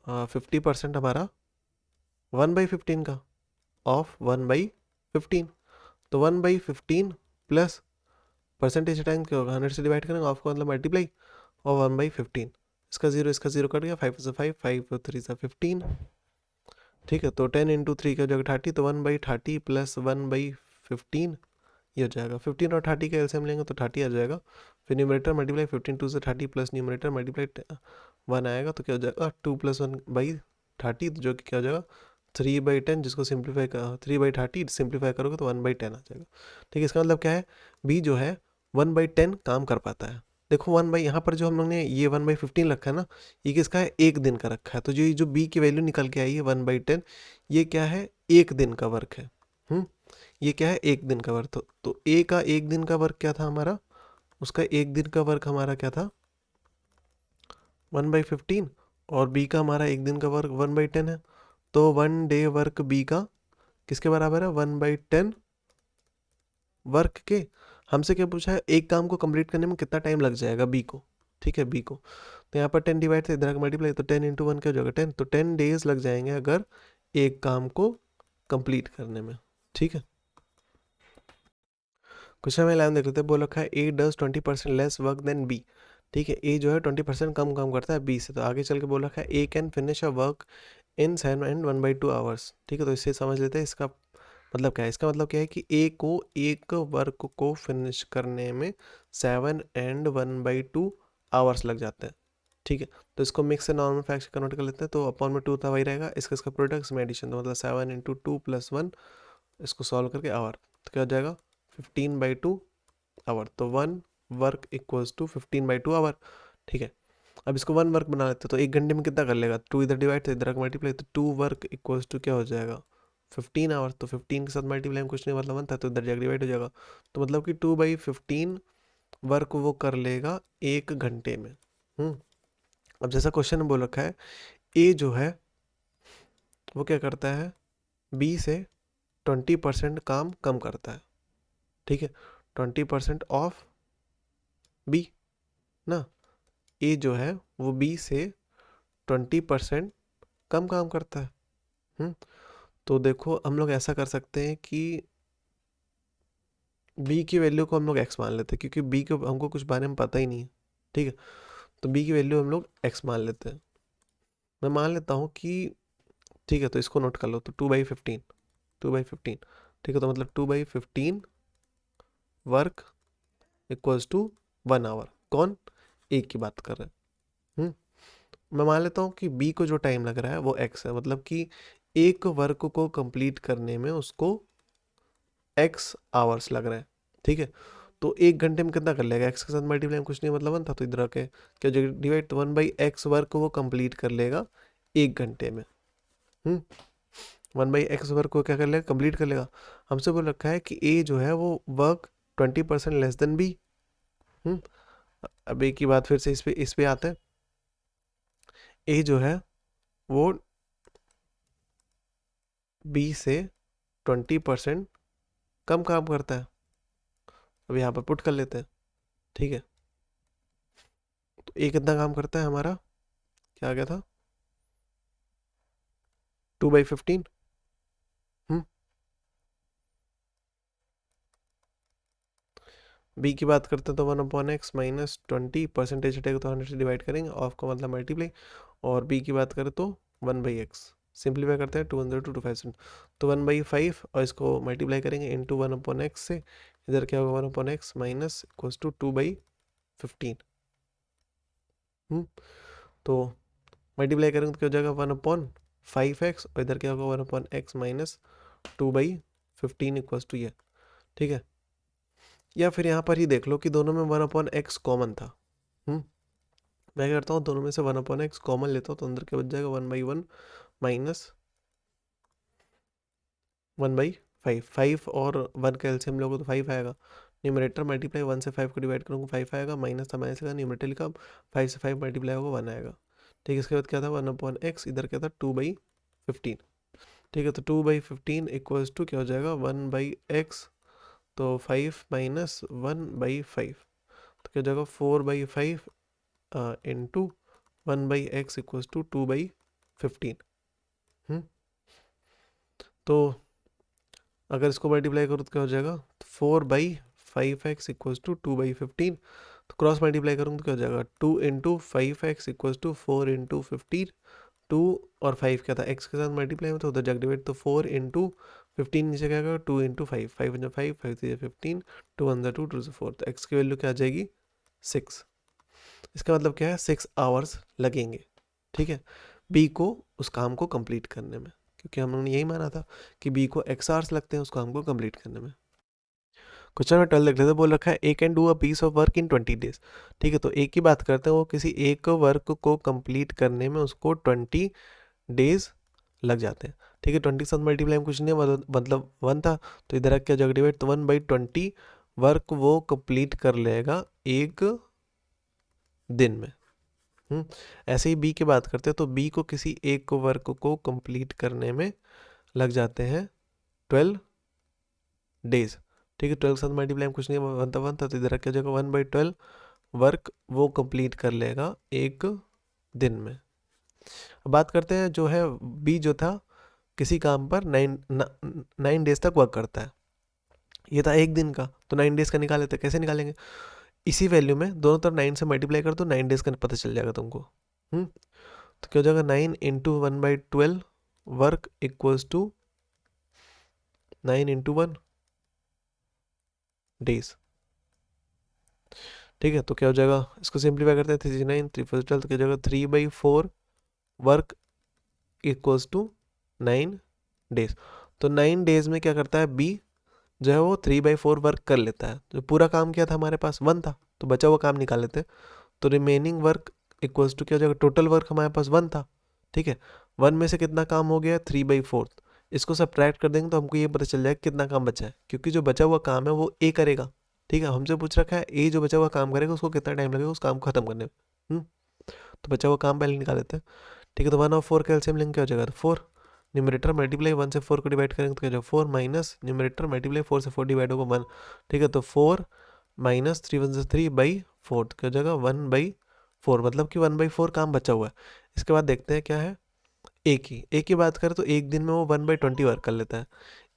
50% हमारा 1/15 का ऑफ 1/15, तो 1/15 प्लस परसेंटेज टाइम क्या होगा, 100 से डिवाइड करेंगे, ऑफ का मतलब मल्टीप्लाई, और 1/15, इसका 0 कट गया, 5 से 5, 5 3 से 15, ठीक है। तो 10 × 3 का जो 30, तो 1/30 प्लस 1/15 ये हो जाएगा। 15 और 30 का एलसीएम लेंगे तो 30 आ जाएगा, फिर न्यूमरेटर मल्टीप्लाई 15 2 से 30 प्लस न्यूमरेटर मल्टीप्लाई 1 आएगा, तो क्या हो जाएगा 2 + 1/30, जो कि क्या हो जाएगा 3/10, जिसको सिंप्लीफाई कर 3/30 सिंप्लीफाई करोगे तो 1/10 आ जाएगा, ठीक है। इसका मतलब क्या है, बी जो है 1/10 काम कर पाता है। देखो 1 यहाँ पर जो हम लोग ने ये 1/15 रखा है ना, ये किसका है, एक दिन का रखा है, तो जो बी की वैल्यू निकल के आई है 1/10, ये क्या है, एक दिन का वर्क है। ये क्या है, एक दिन का वर्क। तो ए का एक दिन का वर्क क्या था हमारा, उसका एक दिन का वर्क हमारा क्या था 1/15, और बी का हमारा एक दिन का वर्क 1/10 है। तो 1 डे वर्क बी का किसके बराबर है, 1/10 वर्क के। हमसे क्या पूछा है, एक काम को कंप्लीट करने में कितना टाइम लग जाएगा बी को, ठीक है बी को। तो यहाँ पर 10 डिवाइड से इधर का मल्टीप्लाई, तो 10 × 1 क्या हो जाएगा 10, तो 10 डेज लग जाएंगे अगर एक काम को कंप्लीट करने में, ठीक है। क्वेश्चन में 11 देख लेते हैं। बोल रखा है A does 20% less work than B, ठीक है। ए जो है 20% कम काम करता है बी से। तो आगे चल के बोल रखा है A can finish a work in 7 and 1/2 hours, ठीक है। तो इससे समझ लेते हैं इसका मतलब क्या है। इसका मतलब क्या है कि ए को एक वर्क को फिनिश करने में 7 and 1/2 आवर्स लग जाते हैं, ठीक है। तो इसको मिक्स से नॉर्मल फ्रैक्शन कन्वर्ट कर लेते हैं। तो अपॉन में 2 था, वही रहेगा। इसका प्रोडक्ट में एडिशन, तो मतलब 7 × 2 + 1, इसको सॉल्व करके आवर, तो क्या हो जाएगा 15/2 आवर। तो 1 वर्क इक्वल्स टू 15/2 आवर, ठीक है। अब इसको 1 वर्क बना लेते हैं। तो 1 घंटे में कितना कर लेगा, 2 इधर डिवाइड, तो इधर का मल्टीप्लाई, तो 2 वर्क इक्वल्स टू क्या हो जाएगा 15 आवर। तो 15 के साथ मल्टीप्लाई में कुछ नहीं, मतलब 1 था, तो इधर जाकर डिवाइड हो जाएगा। तो मतलब कि 2/15 वर्क वो कर लेगा 1 घंटे में। अब जैसा क्वेश्चन में बोल रखा है ए जो है वो क्या करता है, बी से 20% काम कम करता है, ठीक है। 20% ऑफ बी ना, ए जो है वो बी से 20% कम काम करता है। तो देखो हम लोग ऐसा कर सकते हैं कि बी की वैल्यू को हम लोग एक्स मान लेते हैं, क्योंकि बी को हमको कुछ बारे में पता ही नहीं है, ठीक है। तो बी की वैल्यू हम लोग एक्स मान लेते हैं। मैं मान लेता हूँ कि, ठीक है, तो इसको नोट कर लो। तो 2/15, 2/15, ठीक है। तो मतलब 2/15 वर्क इक्वल्स टू 1 आवर। कौन, ए की बात कर रहे हैं। मैं मान लेता हूँ कि बी को जो टाइम लग रहा है वो एक्स है, मतलब कि एक वर्क को कंप्लीट करने में उसको एक्स आवर्स लग रहा है, ठीक है। तो 1 घंटे में कितना कर लेगा, एक्स के साथ मल्टीप्लाई में कुछ नहीं, मतलब 1 था, तो इधर के क्या जो डिवाइड, तो 1/x वर्क वो कंप्लीट कर लेगा 1 घंटे में। 1/x वर्क को क्या कर लेगा, कंप्लीट कर लेगा। हमसे बोल रखा है कि ए जो है वो वर्क 20% लेस देन बी। अब ए की बात फिर से इस पे आते हैं। ए जो है वो बी से 20% कम काम करता है। अब यहाँ पर पुट कर लेते हैं, ठीक है। तो ए कितना काम करता है हमारा, क्या आ गया था 2/15। बी की बात करते हैं तो 1/x माइनस 20 परसेंटेज हटेगा तो 100 से डिवाइड करेंगे, ऑफ का मतलब मल्टीप्लाई। और बी की बात करें तो 1/x, सिंप्लीफाई करते हैं 200 to 500, तो 1/5, और इसको मल्टीप्लाई करेंगे इंटू 1/x से। इधर क्या होगा 1/x माइनस इक्वल्स टू 2/15। तो मल्टीप्लाई करेंगे तो क्या हो जाएगा 1/5x, और इधर क्या होगा 1/x माइनस 2/15 इक्वल्स टू ये, ठीक है। या फिर यहाँ पर ही देख लो कि दोनों में 1/x कॉमन था। मैं क्या करता हूँ, दोनों में से 1/x कॉमन लेता हूँ, तो अंदर क्या बच जाएगा 1/1 माइनस 1/5। 5 और 1 का एलसीएम लोगों तो 5 आएगा। न्यूमरेटर मल्टीप्लाई 1 से 5 को डिवाइड करूँगा 5 आएगा, माइनस था माइनस का न्यूमरेटर लिखा, 5 से 5 मल्टीप्लाई होगा 1 आएगा, ठीक है। इसके बाद क्या था 1/x, इधर क्या था 2/15, ठीक है। तो 2/15 इक्वल्स टू क्या हो जाएगा 1/x, तो 5 माइनस 1/5, तो क्या हो जाएगा 4/5 इंटू 1/x इक्वल्स टू 2/15। तो अगर इसको मल्टीप्लाई करूँ तो क्या हो जाएगा 4/5x इक्वल्स टू 2/15। तो क्रॉस मल्टीप्लाई करूँ तो क्या हो जाएगा 2 × 5x इक्वल्स टू 4 × 15। 2 और 5 क्या था, x के साथ मल्टीप्लाई में, तो उधर जाकर डिवाइड, तो 4 × 15 नीचे क्या होगा 2 × 5, 5 × 5, 5 3 15, 2 1 2 2 4, तो x की वैल्यू क्या आ जाएगी 6। इसका मतलब क्या है 6 आवर्स लगेंगे, ठीक है, बी को उस काम को कंप्लीट करने में, क्योंकि हम लोगों ने यही माना था कि बी को x आवर्स लगते हैं उस काम को कंप्लीट करने में। क्वेश्चन में 12 देख लेते, बोल रखा है A can do a piece of work in 20 days, ठीक है। तो एक की बात करते हैं, वो किसी एक वर्क को कंप्लीट करने में उसको 20 डेज लग जाते हैं, ठीक है, 20 के साथ मल्टीप्लाई में कुछ नहीं है, मतलब 1 था, तो इधर क्या जगह डिवाइड, तो 1/20 वर्क वो कंप्लीट कर लेगा एक दिन में। ऐसे ही बी की बात करते हैं, तो बी को किसी एक वर्क को कंप्लीट करने में लग जाते हैं 12 डेज। ठीक है, 12 के साथ मल्टीप्लाई में कुछ नहीं है, 1 था, तो इधर क्या जगह 1/12 वर्क वो कंप्लीट कर लेगा एक दिन में। अब बात करते हैं जो है बी जो था किसी काम पर 9 डेज तक वर्क करता है, ये था एक दिन का, तो 9 डेज का निकाले, तो कैसे निकालेंगे, इसी वैल्यू में दोनों तरफ 9 से मल्टीप्लाई कर दो, 9 डेज का पता चल जाएगा तुमको। तो क्या हो जाएगा, 9 into 1/12 work equals to 9 into 1 days. ठीक है, तो क्या हो जाएगा, इसको सिंप्लीफाई करते हैं, 3 9 3 4 12, तो क्या हो जाएगा 3/4 वर्क इक्वल्स टू 9 डेज। तो 9 डेज में क्या करता है बी जो है वो 3/4 वर्क कर लेता है। जो पूरा काम किया था हमारे पास 1 था, तो बचा हुआ काम निकाल लेते हैं, तो रिमेनिंग वर्क इक्वल्स टू क्या हो जाएगा, टोटल वर्क हमारे पास 1 था। ठीक है, 1 में से कितना काम हो गया, 3/4, इसको सब्ट्रैक्ट कर देंगे तो हमको ये पता चल जाएगा कितना काम बचा है, क्योंकि जो बचा हुआ काम है वो ए करेगा। ठीक है, हमसे पूछ रखा है ए जो बचा हुआ काम करेगा उसको कितना टाइम लगेगा उस काम को खत्म करने में। तो बचा हुआ काम पहले निकाल लेते हैं। ठीक है, तो 1 और 4 का एलसीएम लेंगे, क्या हो जाएगा, 4 न्यूमरेटर मल्टीप्लाई 1 से 4 को डिवाइड करेंगे तो क्या हो जाएगा 4 माइनस न्यूमरेटर मल्टीप्लाई 4 से 4 डिवाइड होगा 1। ठीक है, तो 4 माइनस 3 1 से 3/4, क्या हो जाएगा 1/4, मतलब कि 1/4 काम बचा हुआ है। इसके बाद देखते हैं क्या है, एक की बात करें तो एक दिन में वो 1/20 वर्क कर लेता है।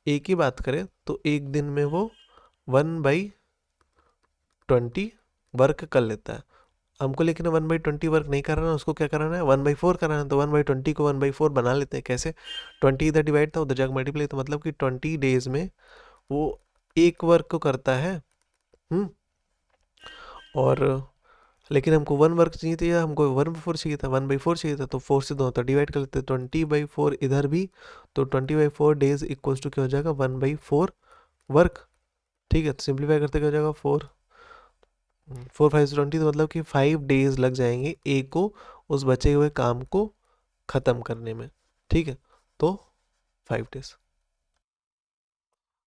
एक की बात करें तो एक दिन में वो 1/20 वर्क कर लेता है। हमको लेकिन 1/20 वर्क नहीं कराना, उसको क्या कराना है 1/4 कराना है, तो 1/20 को 1/4 बना लेते हैं। कैसे, 20 इधर डिवाइड था उधर जाकर मल्टीप्लाई, तो मतलब कि 20 डेज में वो एक वर्क को करता है। और लेकिन हमको 1 वर्क चाहिए था या हमको 1/4 चाहिए था, 1/4 चाहिए था, तो 4 से दोनों तो डिवाइड कर लेते हैं, 20/4 इधर भी, तो 20/4 डेज इक्वल्स टू क्या हो जाएगा 1/4 वर्क। ठीक है, तो सिंप्लीफाई करते क्या हो जाएगा 4 5 20, तो मतलब कि 5 डेज लग जाएंगे ए को उस बचे हुए काम को ख़त्म करने में। ठीक है, तो 5 डेज।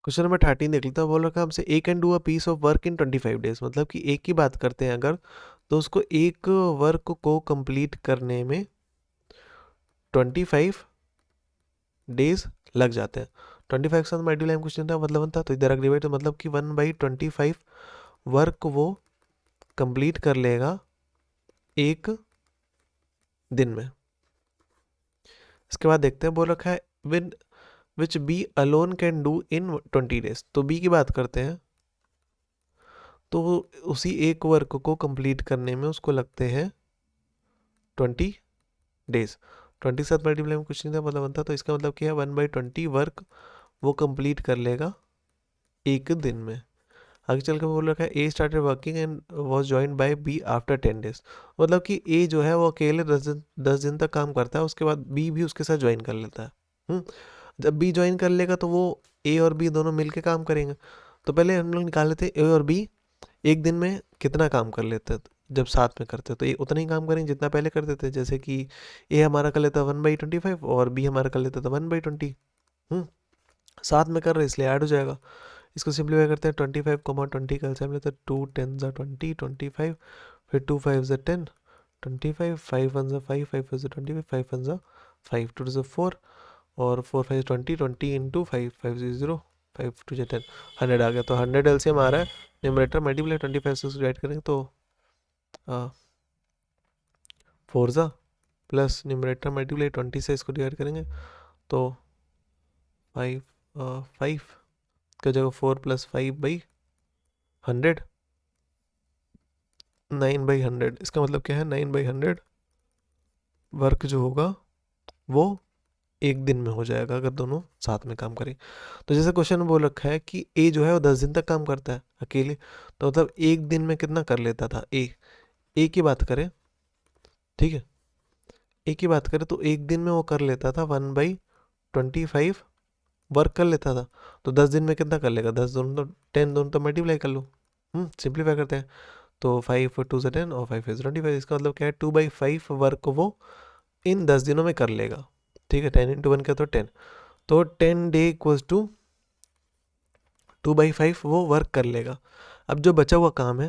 क्वेश्चन नंबर 13 देख लेते हैं, बोल रखा है हमसे A can do a piece of work in 25 days, मतलब कि एक की बात करते हैं अगर, तो उसको एक वर्क को कंप्लीट करने में 25 डेज लग जाते हैं। 25 के साथ मल्टीप्लाई में कुछ नहीं था, मतलब 1 था, तो इधर डिवाइड, तो मतलब कि 1/25 वर्क वो कंप्लीट कर लेगा एक दिन में। इसके बाद देखते हैं, बोल रखा है with which B alone can do in 20 days, तो बी की बात करते हैं, तो उसी एक वर्क को कंप्लीट करने में उसको लगते हैं 20 डेज। 20 के साथ मल्टीप्लाई में कुछ नहीं था, मतलब 1 था, तो इसका मतलब क्या है 1/20 वर्क वो कंप्लीट कर लेगा एक दिन में। आगे चल के बोल रखा है A started working and was joined by B after 10 days, मतलब कि ए जो है वो अकेले 10 दिन तक काम करता है, उसके बाद बी भी उसके साथ ज्वाइन कर लेता है। जब बी ज्वाइन कर लेगा तो वो ए और बी दोनों मिल के काम करेंगे। तो पहले हम लोग निकाल लेते ए और बी एक दिन में कितना काम कर लेते हैं, जब साथ में करते तो ये उतना ही काम करेंगे जितना पहले करते थे, जैसे कि ए हमारा कर लेता 1/25 और बी हमारा कर लेता था 1/20। साथ में कर रहे इसलिए ऐड हो जाएगा। इसको सिंप्लीफाई करते हैं, 25, 20 का एलसीएम लेते हैं, 2 10 ज़ा 20 25, फिर 2 5 ज़ा 10 25, 5 1 ज़ा 5 5 4 ज़ा 25, 5 1 ज़ा 5 2 ज़ा 4 और 4 5 20 20 इंटू 5 5 0 5 2 10 100 आ गया। तो 100 एलसीएम आ रहा है, न्यूमरेटर मल्टीप्लाई 25 से डिवाइड करेंगे तो 4 ज़ा प्लस न्यूमरेटर मल्टीप्लाई 20 से इसको डिवाइड करेंगे तो 5 5 का जगह 4 + 5/100 9/100। इसका मतलब क्या है 9/100 वर्क जो होगा वो एक दिन में हो जाएगा अगर दोनों साथ में काम करें। तो जैसे क्वेश्चन में बोल रखा है कि ए जो है वो 10 दिन तक काम करता है अकेले, तो मतलब एक दिन में कितना कर लेता था ए की बात करें, ठीक है, ए की बात करें तो एक दिन में वो कर लेता था 1/25 वर्क कर लेता था। तो 10 दिन में कितना कर लेगा, 10 दोनों तो 10 दोनों तो मल्टीप्लाई कर लो, सिंप्लीफाई करते हैं, तो 5 2 से 10 और 5 5 25। इसका मतलब क्या है 2/5 वर्क वो इन 10 दिनों में कर लेगा। ठीक है, 10 × 1 क्या तो 10, तो 10 डे इक्वल्स टू 2/5 वो वर्क कर लेगा। अब जो बचा हुआ काम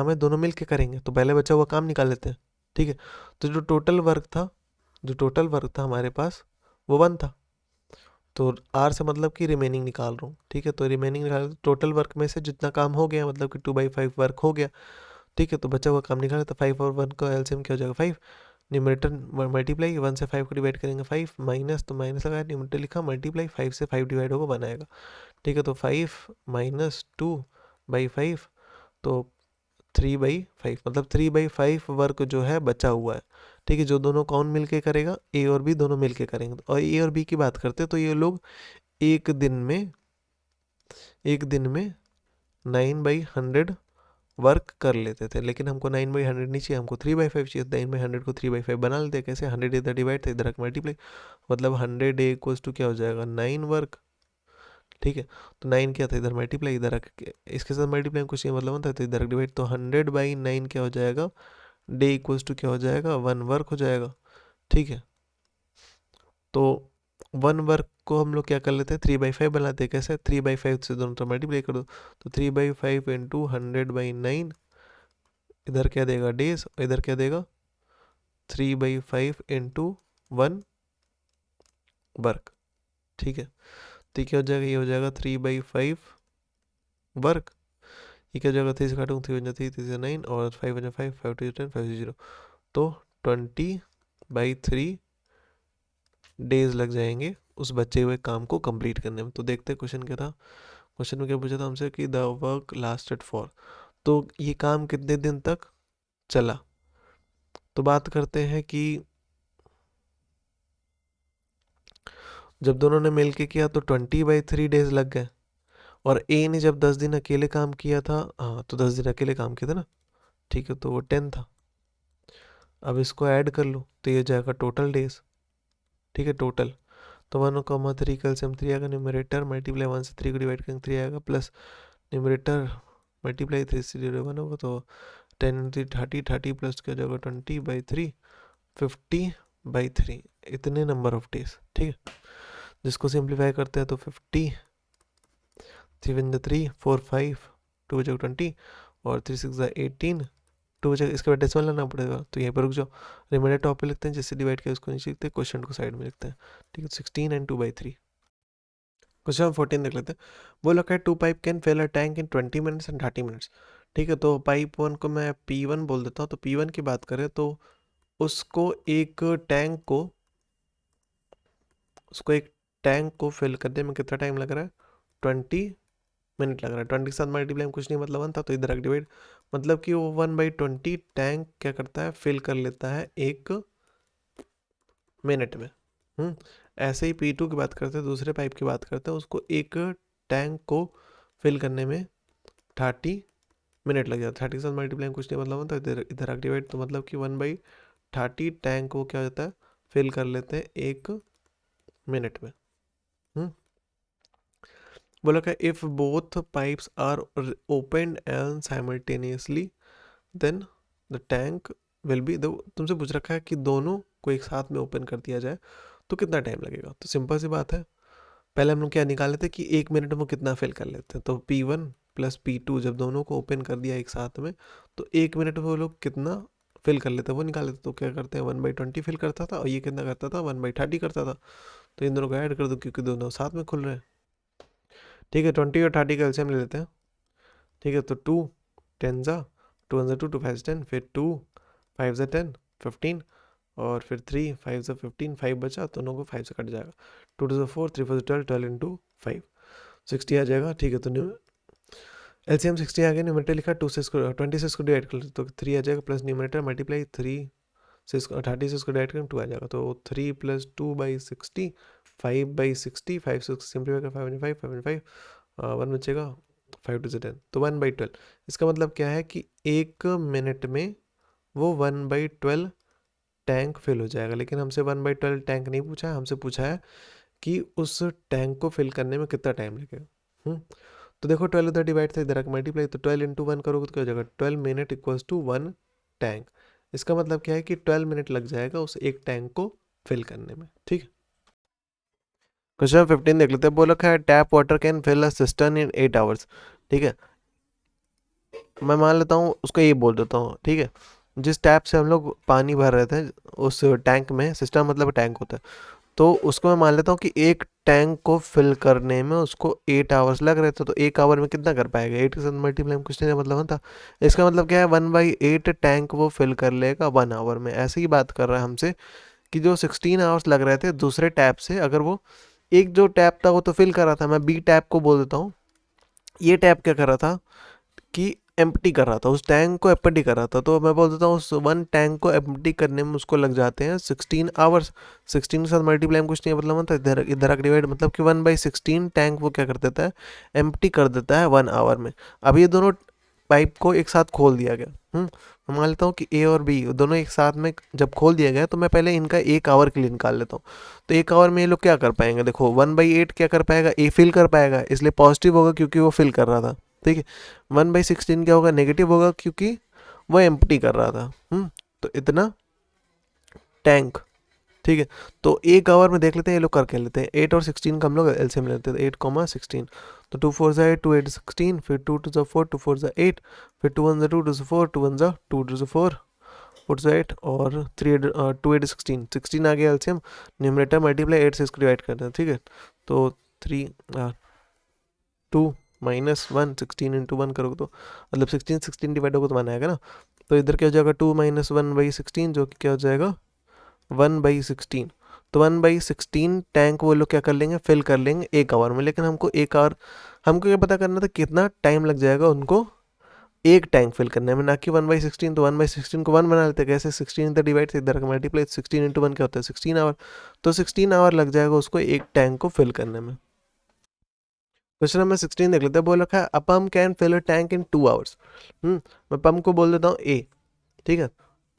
है, दोनों मिल के करेंगे, तो पहले बचा हुआ काम निकाल लेते हैं। ठीक है, तो जो टोटल वर्क था हमारे पास वो 1 था, तो आर से मतलब कि रिमेनिंग निकाल रहा हूँ। ठीक है, तो रिमेनिंग निकाल, टोटल वर्क में से जितना काम हो गया मतलब कि 2/5 वर्क हो गया। ठीक है, तो बचा हुआ काम निकाला, तो 5 और 1 का एलसीएम क्या हो जाएगा 5। न्यूमरेटर मल्टीप्लाई 1 से 5 को डिवाइड करेंगे 5, माइनस तो माइनस लगाया, न्यूमरेटर लिखा, मल्टीप्लाई 5 से 5 डिवाइड होगा 1 आएगा। ठीक है, तो 5 माइनस 2/5 तो 3/5, मतलब 3/5 वर्क जो है बचा हुआ है। ठीक है, जो दोनों कौन मिल के करेगा, ए और बी दोनों मिल के करेंगे। और ए और बी की बात करते हैं तो ये लोग एक दिन में 9/100 वर्क कर लेते थे, लेकिन हमको 9/100 नहीं चाहिए, हमको 3/5 चाहिए। 9/100 को 3/5 बना लेते हैं। कैसे, 100 इधर डिवाइड था, इधर मल्टीप्लाई, मतलब 100 ए इक्वल्स टू क्या हो जाएगा 9 वर्क। ठीक है, तो 9 क्या था, इधर मल्टीप्लाई, इधर इसके साथ मल्टीप्लाई कुछ नहीं मतलब होता है, तो इधर डिवाइड, तो 100/9 क्या हो जाएगा, डे इक्वल्स टू क्या हो जाएगा 1 वर्क हो जाएगा। ठीक है, तो 1 वर्क को हम लोग क्या कर लेते हैं 3/5 बनाते हैं। कैसे, 3/5 से दोनों तरफ मल्टीप्लाई कर दो, तो 3/5 इंटू 100/9, इधर क्या देगा डेज, और इधर क्या देगा 3/5 इंटू 1 वर्क। ठीक है, तो ये क्या हो जाएगा, ये हो जाएगा 3/5 वर्क। ये क्या हो जाएगा, 3 से काटूंगा, 3 बन 3, 3 से 9, और 5 बन 5, 5 2 10, 5 0, तो 20/3 डेज लग जाएंगे उस बचे हुए काम को कंप्लीट करने में। तो देखते हैं क्वेश्चन क्या था। क्वेश्चन में क्या पूछा था हमसे कि द वर्क लास्टेड फॉर, तो ये काम कितने दिन तक चला। तो बात करते हैं कि जब दोनों ने मिल के किया तो 20/3 डेज लग गए, और ए ने जब 10 दिन अकेले काम किया था, हाँ तो 10 दिन अकेले काम किया था ना। ठीक है, तो वो 10 था। अब इसको ऐड कर लो तो ये जाएगा टोटल डेज। ठीक है, टोटल, तो 1,3 का एलसीएम 3 आएगा, न्यूमरेटर मल्टीप्लाई 1 से 3 को डिवाइड करेंगे 3 आएगा, प्लस न्यूमरेटर मल्टीप्लाई 3 से 1 होगा, तो 10 3 30, 30 प्लस क्या जाएगा 20/3, 50/3, इतने नंबर ऑफ डेज। ठीक है, जिसको सिंप्लीफाई करते हैं तो 50, 3 1 3, 4 5, 2 बचेगा 20, और 3 6 18, 2 बचेगा, इसके बाद डेसिमल लाना पड़ेगा, तो यहीं पर रुक जाओ। रिमाइंडर टॉप पे लिखते हैं, जिससे डिवाइड किया उसको नीचे लिखते हैं, क्वेश्चन को साइड में लिखते हैं। ठीक है, 16 एंड 2/3। क्वेश्चन 14 देख लेते हैं। वो लोग है 2 pipe can fill a tank in 20 minutes and 30 minutes. ठीक है, तो पाइप 1 को मैं P1 बोल देता हूँ। तो P1 की बात करें तो उसको एक टैंक को फिल करने में कितना टाइम लग रहा है, 20 मिनट लग रहा है। 20 के साथ मल्टीप्लाई में कुछ नहीं मतलब 1 था, तो इधर रख डिवाइड, मतलब कि वो 1/20 टैंक क्या करता है, फिल कर लेता है 1 मिनट में। ऐसे ही P2 की बात करते हैं, दूसरे पाइप की बात करते हैं, उसको एक टैंक को फिल करने में 30 मिनट लग जाता है। 30 के साथ मल्टीप्लाई में कुछ नहीं मतलब होता, इधर इधर रख डिवाइड, तो मतलब कि 1/30 टैंक को क्या हो जाता है, फिल कर लेते हैं 1 मिनट में। बोला क्या, if both pipes are open and simultaneously then the tank will be, तुमसे पूछ रखा है कि दोनों को एक साथ में ओपन कर दिया जाए तो कितना टाइम लगेगा। तो सिंपल सी बात है, पहले हम लोग क्या निकाल लेते हैं कि 1 मिनट में वो कितना फिल कर लेते हैं। तो P1 प्लस P2 जब दोनों को ओपन कर दिया एक साथ में, तो 1 मिनट में वो लोग कितना फिल कर लेते हैं वो निकाल लेते। तो क्या करते हैं 1/20 फिल करता था, और ये कितना करता था 1/30 करता था। तो इन दोनों को ऐड कर दो क्योंकि दोनों साथ में खुल रहे हैं। ठीक है, 20 और 30 का एलसीएम ले लेते हैं। ठीक है, तो 2 10 जा, 2 1 2, 2 5 10, फिर 2 5 10 15, और फिर 3 5 से 15, 5 बचा, दोनों को 5 से कट जाएगा। 2 2 4, 3 4 12, 12 इंटू 5, 60 आ जाएगा। ठीक है, तो एलसीएम 60 आ गया, न्यूमरेटर लिखा 2 से इसको 20 से इसको डिवाइड कर, तो 3 आ जाएगा, प्लस न्यूमरेटर मल्टीप्लाई 3 से इसको 30 से इसको डिवाइड करें 2 आ जाएगा, तो 3 + 2/60, 5/60, 5 से सिंप्लीफाई कर 5 5 5 5, 1 बचेगा, 5 2 10, तो 1/12। इसका मतलब क्या है कि 1 मिनट में वो 1/12 टैंक फिल हो जाएगा। लेकिन हमसे 1/12 टैंक नहीं पूछा है, हमसे पूछा है कि उस टैंक को फिल करने में कितना टाइम लगेगा। तो देखो 12 उधर डिवाइड था, इधर मल्टीप्लाई, तो 12 इंटू 1 करोगे तो क्या हो जाएगा 12 मिनट इक्वल्स टू 1 टैंक। इसका मतलब क्या है कि 12 मिनट लग जाएगा उस एक टैंक को फिल करने में। ठीक है, क्वेश्चन 15 देख लेते हैं। बोला है tap water can fill a cistern in 8 hours. ठीक है, मैं मान लेता हूँ उसको ये बोल देता हूँ। ठीक है, जिस टैप से हम लोग पानी भर रहे थे उस टैंक में, सिस्टम मतलब टैंक होता है, तो उसको मैं मान लेता हूँ कि एक टैंक को फिल करने में उसको 8 आवर्स लग रहे थे। तो एक आवर में कितना कर पाएगा? 8 के साथ मल्टीप्लाई कुछ नहीं मतलब था। इसका मतलब क्या है? 1/8 टैंक वो फिल कर लेगा 1 आवर में। ऐसे ही बात कर रहा है हमसे कि जो 16 आवर्स लग रहे थे दूसरे टैप से, अगर वो एक जो टैप था वो तो फिल कर रहा था, मैं बी टैप को बोल देता हूँ। ये टैप क्या कर रहा था कि एम्प्टी कर रहा था, उस टैंक को एम्प्टी कर रहा था। तो मैं बोल देता हूँ उस वन टैंक को एम्प्टी करने में उसको लग जाते हैं 16 आवर्स। 16 के साथ मल्टीप्लाई में कुछ नहीं मतलब होता, इधर इधर डिवाइड, मतलब कि 1/16 टैंक वो क्या कर देता है? एम्प्टी कर देता है 1 आवर में। अब ये दोनों पाइप को एक साथ खोल दिया गया। मैं मान लेता हूँ कि ए और बी दोनों एक साथ में जब खोल दिया गया, तो मैं पहले इनका 1 आवर के लिए निकाल लेता हूँ। तो 1 आवर में ये लोग क्या कर पाएंगे? देखो 1/8 क्या कर पाएगा? ए फिल कर पाएगा, इसलिए पॉजिटिव होगा क्योंकि वो फिल कर रहा था। ठीक है, 1/16 क्या होगा? नेगेटिव होगा क्योंकि वो एम्प्टी कर रहा था। तो इतना टैंक। ठीक है, तो 1 आवर में देख लेते हैं ये लोग करके लेते हैं। 8 और 16 का हम लोग एलसीएम लेते हैं, 8, 16। तो 2 4 8, 2 8 16, फिर 2 2 4, 2 4 8, फिर 2 1 2 2 4, 2 1 2 2 4, 4 8 और 3 2 8 16, 16 आ गया एलसीएम। न्यूमरेटर मल्टीप्लाई 8 से इसको डिवाइड करते हैं। ठीक है, तो 3 2 -1, 16 इंटू 1 करोगे तो मतलब 16 डिवाइड होगा तो 1 आएगा ना। तो इधर क्या हो जाएगा? 2 - 1/16, जो कि क्या हो जाएगा? 1/16। तो 1/16 टैंक वो लोग क्या कर लेंगे? फिल कर लेंगे 1 आवर में। लेकिन हमको 1 आवर, हमको क्या पता करना था कितना टाइम लग जाएगा उनको एक टैंक फिल करने में, ना कि 1/16। तो 1/16 को 1 बना लेते हैं। कैसे? 16 इधर डिवाइड से इधर का मल्टीप्लाई, 16 इंटू 1 क्या होता है? 16 आवर। तो 16 आवर लग जाएगा उसको एक टैंक को फिल करने में। क्वेश्चन नंबर 16 देख लेते हैं। बोल रखा है a pump can fill a tank in 2 hours. मैं पंप को बोल देता हूँ ए। ठीक है,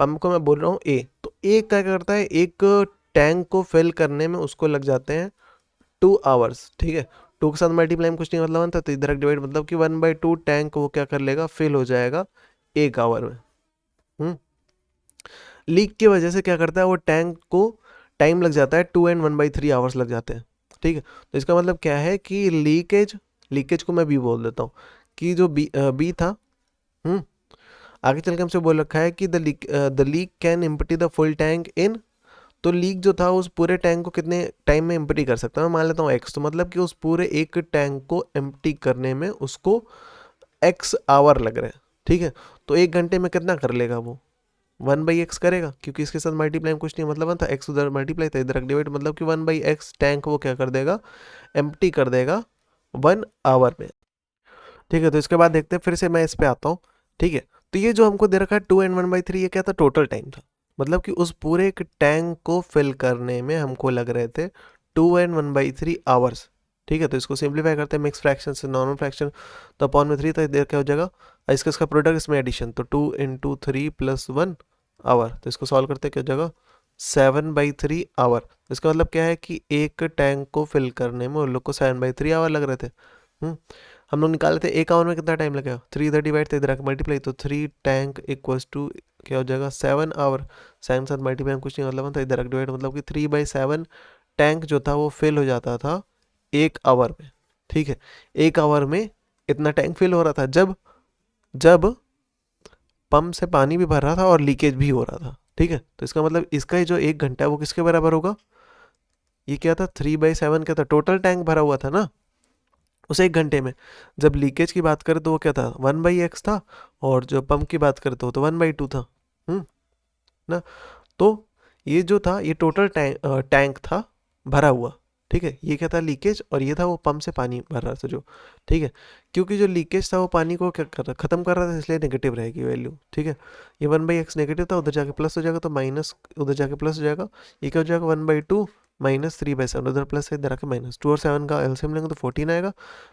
पंप को मैं बोल रहा हूँ ए। तो ए क्या करता है? एक टैंक को फिल करने में उसको लग जाते हैं 2 आवर्स। ठीक है, 2 के साथ मल्टीप्लाई में कुछ नहीं मतलब बनता, तो इधर डिवाइड, मतलब कि 1/2 टैंक वो क्या कर लेगा? फिल हो जाएगा 1 आवर में। लीक की वजह से क्या करता है? वो टैंक को टाइम लग जाता है 2 एंड 1/3 आवर्स लग जाते हैं। ठीक है, तो इसका मतलब क्या है कि लीकेज को मैं बी बोल देता हूँ कि जो बी था। हम्म आगे चल के हमसे बोल रखा है कि the leak can empty the full tank in. तो लीक जो था उस पूरे टैंक को कितने टाइम में एम्प्टी कर सकता है? मैं मान लेता हूँ एक्स। तो मतलब कि उस पूरे एक टैंक को एम्प्टी करने में उसको एक्स आवर लग रहे हैं। ठीक है, तो 1 घंटे में कितना कर लेगा वो? 1/x करेगा, क्योंकि इसके साथ मल्टीप्लाई में कुछ नहीं मतलब था, एक्स उधर मल्टीप्लाई था इधर डिवाइड, मतलब कि 1/x टैंक वो क्या कर देगा? एम्प्टी कर देगा 1 आवर में। ठीक है, तो इसके बाद देखते हैं, फिर से मैं इस पे आता हूँ। ठीक है, तो ये जो हमको दे रखा है 2 एंड 1/3, ये क्या था? टोटल टाइम था। मतलब कि उस पूरे एक टैंक को फिल करने में हमको लग रहे थे 2 एंड 1/3 आवर्स। ठीक है, तो इसको सिंप्लीफाई करते हैं मिक्स फ्रैक्शन से नॉर्मल फ्रैक्शन। तो अपॉन में 3 था, इधर क्या हो जाएगा? इसका प्रोडक्ट, इसमें एडिशन, तो 2 × 3 + 1 आवर। तो इसको सॉल्व करते हैं, क्या हो जाएगा? 7/3 आवर। तो इसका मतलब क्या है कि एक टैंक को फिल करने में उन लोग को 7/3 आवर लग रहे थे। हम लोग निकाले थे 1 आवर में कितना टाइम लगेगा? 3 इधर डिवाइड थे, इधर मल्टीप्लाई, तो 3 टैंक इक्वल्स टू क्या हो जाएगा? 7 आवर। 7 के साथ मल्टीप्लाई में कुछ नहीं मतलब था, इधर डिवाइड, मतलब कि 3/7 टैंक जो था वो फिल हो जाता था 1 आवर में। ठीक है, 1 आवर में इतना टैंक फिल हो रहा था जब जब पंप से पानी भी भर रहा था और लीकेज भी हो रहा था। ठीक है, तो इसका मतलब इसका ही जो 1 घंटा है वो किसके बराबर होगा? ये क्या था? 3/7 क्या था? टोटल टैंक भरा हुआ था ना उस 1 घंटे में। जब लीकेज की बात करें तो वो क्या था? 1/x था, और जो पंप की बात करें तो 1/2 था। ना, तो ये जो था ये टोटल टैंक था भरा हुआ। ठीक है, ये क्या था? लीकेज, और ये था वो पंप से पानी भर रहा था जो। ठीक है, क्योंकि जो लीकेज था वो पानी को क्या कर रहा, खत्म कर रहा था, इसलिए नेगेटिव रहेगी वैल्यू। ठीक है, ये 1/x नेगेटिव था, उधर जाके प्लस हो जाएगा, तो माइनस उधर जाके प्लस हो जाएगा। ये क्या हो जाएगा? 1/2 -3/7, उधर प्लस है, इधर आके माइनस। 2 और 7 का एलसीएम लेंगे तो 14 आएगा।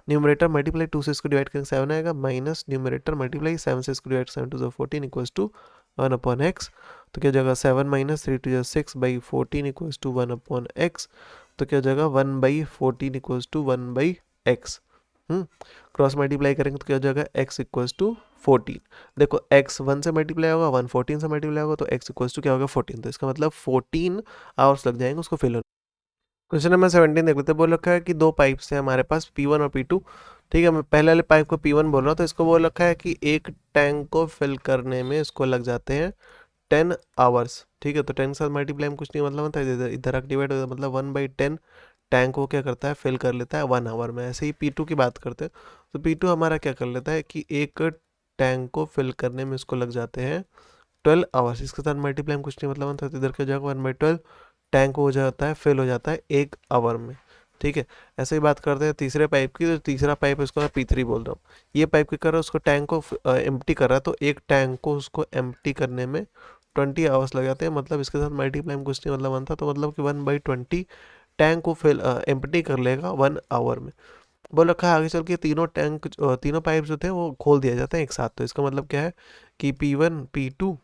न्यूमरेटर मल्टीप्लाई 2 से इसको डिवाइड करेंगे 7 आएगा, माइनस न्यूमरेटर मल्टीप्लाई 7 से इसको डिवाइड 7 2 14 इक्वल्स टू 1/x। तो क्या जाएगा? 7 - 3 2 6/14 इक्वल्स टू 1/x। तो क्या जाएगा? 1/14 equals to 1/x। Cross multiply करेंगे तो क्या हो जाएगा? x equals to 14। देखो x 1 से मल्टीप्लाई होगा, 1 14 से मल्टीप्लाई होगा, तो x इक्वल्स टू क्या होगा? 14। तो इसका मतलब 14 आवर्स लग जाएंगे उसको फिल होने। क्वेश्चन नंबर 17 देख लेते हैं। बोल रखा है कि दो पाइप्स हैं हमारे पास P1 और P2। ठीक है, मैं पहले वाले पाइप को P1 बोल रहा हूँ। तो इसको बोल रखा है कि एक टैंक को फिल करने में इसको लग जाते हैं 10 आवर्स। ठीक है, तो 10 के साथ मल्टीप्लाई में कुछ नहीं मतलब होता है, इधर डिवाइड हो जाता, मतलब 1/10 टैंक को क्या करता है, फिल कर लेता है 1 आवर में। ऐसे ही P2 की बात करते हैं तो P2 हमारा क्या कर लेता है कि एक टैंक को फिल करने में इसको लग जाते हैं 12 आवर्स। इसके साथ मल्टीप्लाई में कुछ नहीं मतलब होता है, तो इधर क्या हो जाएगा 1/12 टैंक हो जाता है, फिल हो जाता है 1 आवर में। ठीक है, ऐसे ही बात करते हैं तीसरे पाइप की। तो तीसरा पाइप इसको मैं P3 बोल रहा हूँ। ये पाइप क्या कर रहा है, उसको टैंक को एम्प्टी कर रहा है। तो एक टैंक को उसको एम्प्टी करने में 20 आवर्स लग जाते हैं। मतलब इसके साथ मल्टीप्लाई में कुछ नहीं मतलब बनता, तो मतलब कि 1/20 टैंक को फिल एम्प्टी कर लेगा 1 आवर में। बोल रखा है आगे चल के तीनों टैंक तीनों पाइप जो थे वो खोल दिया जाता है एक साथ। तो इसका मतलब क्या है कि P1 P2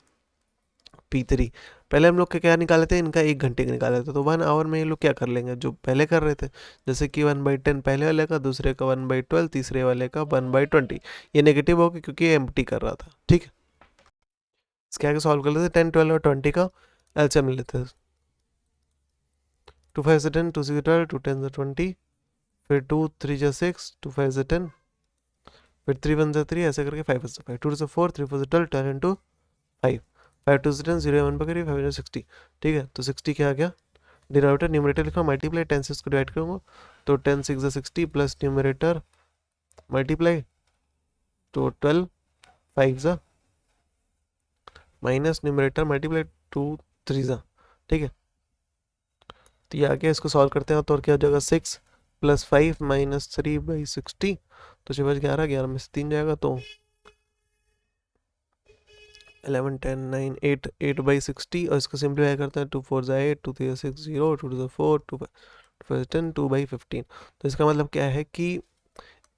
P3, पहले हम लोग क्या निकाले थे, इनका 1 घंटे का निकाले थे। तो 1 आवर में ये लोग क्या कर लेंगे जो पहले कर रहे थे, जैसे कि 1/10 पहले वाले का, दूसरे का 1/12, तीसरे वाले का 1/20। ये नेगेटिव हो गया क्योंकि ये एम्प्टी कर रहा था। ठीक है, इसके आगे सॉल्व कर लेते 10 12 और 20 का एलसीएम ले लेते हैं। 2 5 से 10, 2 6 से 12, 2 10 से 20, फिर 2 3 से 6, 2 5 से 10, फिर 3 1 से 3, ऐसे करके 5 से 5, 2 से 4, 3 4 से 12, 10 into 5, 5 2 से 10, 0 1 पर करिए, 5 into 60। ठीक है, तो 60 क्या आ गया, डिनोमिनेटर न्यूमरेटर लिखा, मल्टीप्लाई 10 से इसको डिवाइड करूँगा तो 10 6 से 60 प्लस न्यूमरेटर मल्टीप्लाई तो 12 5 सा माइनस न्यूमरेटर मल्टीप्लाई 2 3 सा। ठीक है, तो ये आ गया। इसको सॉल्व करते हैं तो और क्या हो जाएगा, 6 + 5 - 3/60, तो 6 × 11, 11 में से 3 जाएगा तो 11 10 9 8, 8/60। और इसको सिंप्लीफाई करते हैं, 2 4 × 8, 2 3 6 0, 2 2 4, 2 5 10, 2/15। तो इसका मतलब क्या है कि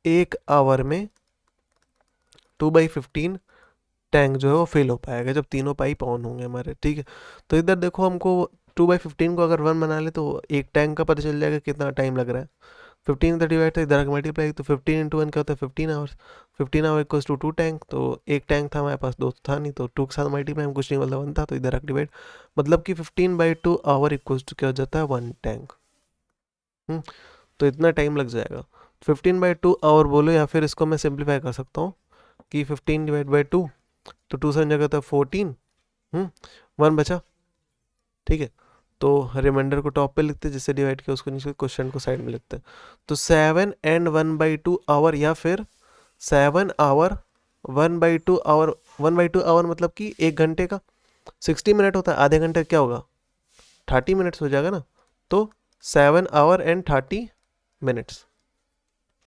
एक आवर में 2/15 टैंक जो है वो फिल हो पाएगा जब तीनों पाइप ऑन होंगे हमारे। ठीक है, तो इधर देखो हमको 2/15 को अगर 1 बना ले तो एक टैंक का पता चल जाएगा कितना टाइम लग रहा है। 15 इधर डिवाइड था, इधर मल्टीप्लाई, तो 15 × 1 क्या होता है 15 hours. 15 hour equals to 2 tank. तो एक टैंक था हमारे पास, दो तो था नहीं, तो 2 के साथ मल्टीप्लाई में कुछ नहीं मतलब 1 था, तो इधर डिवाइड, मतलब कि 15/2 आवर इक्वल्स टू क्या हो जाता है 1 टैंक। तो इतना टाइम लग जाएगा। 15/2 आवर बोलो, या फिर इसको मैं सिंप्लीफाई कर सकता हूँ कि 15/2, तो 2 7 जगह था 14, 1 बचा। ठीक है, तो रिमाइंडर को टॉप पे लिखते हैं, जिससे डिवाइड किया उसको नीचे, क्वेश्चन को साइड में लिखते हैं। तो 7 and 1/2 आवर, या फिर 7 आवर 1/2 आवर। 1/2 आवर मतलब कि 1 घंटे का 60 मिनट होता है, आधे घंटे क्या होगा 30 मिनट्स हो जाएगा ना। तो 7 आवर and 30 मिनट्स।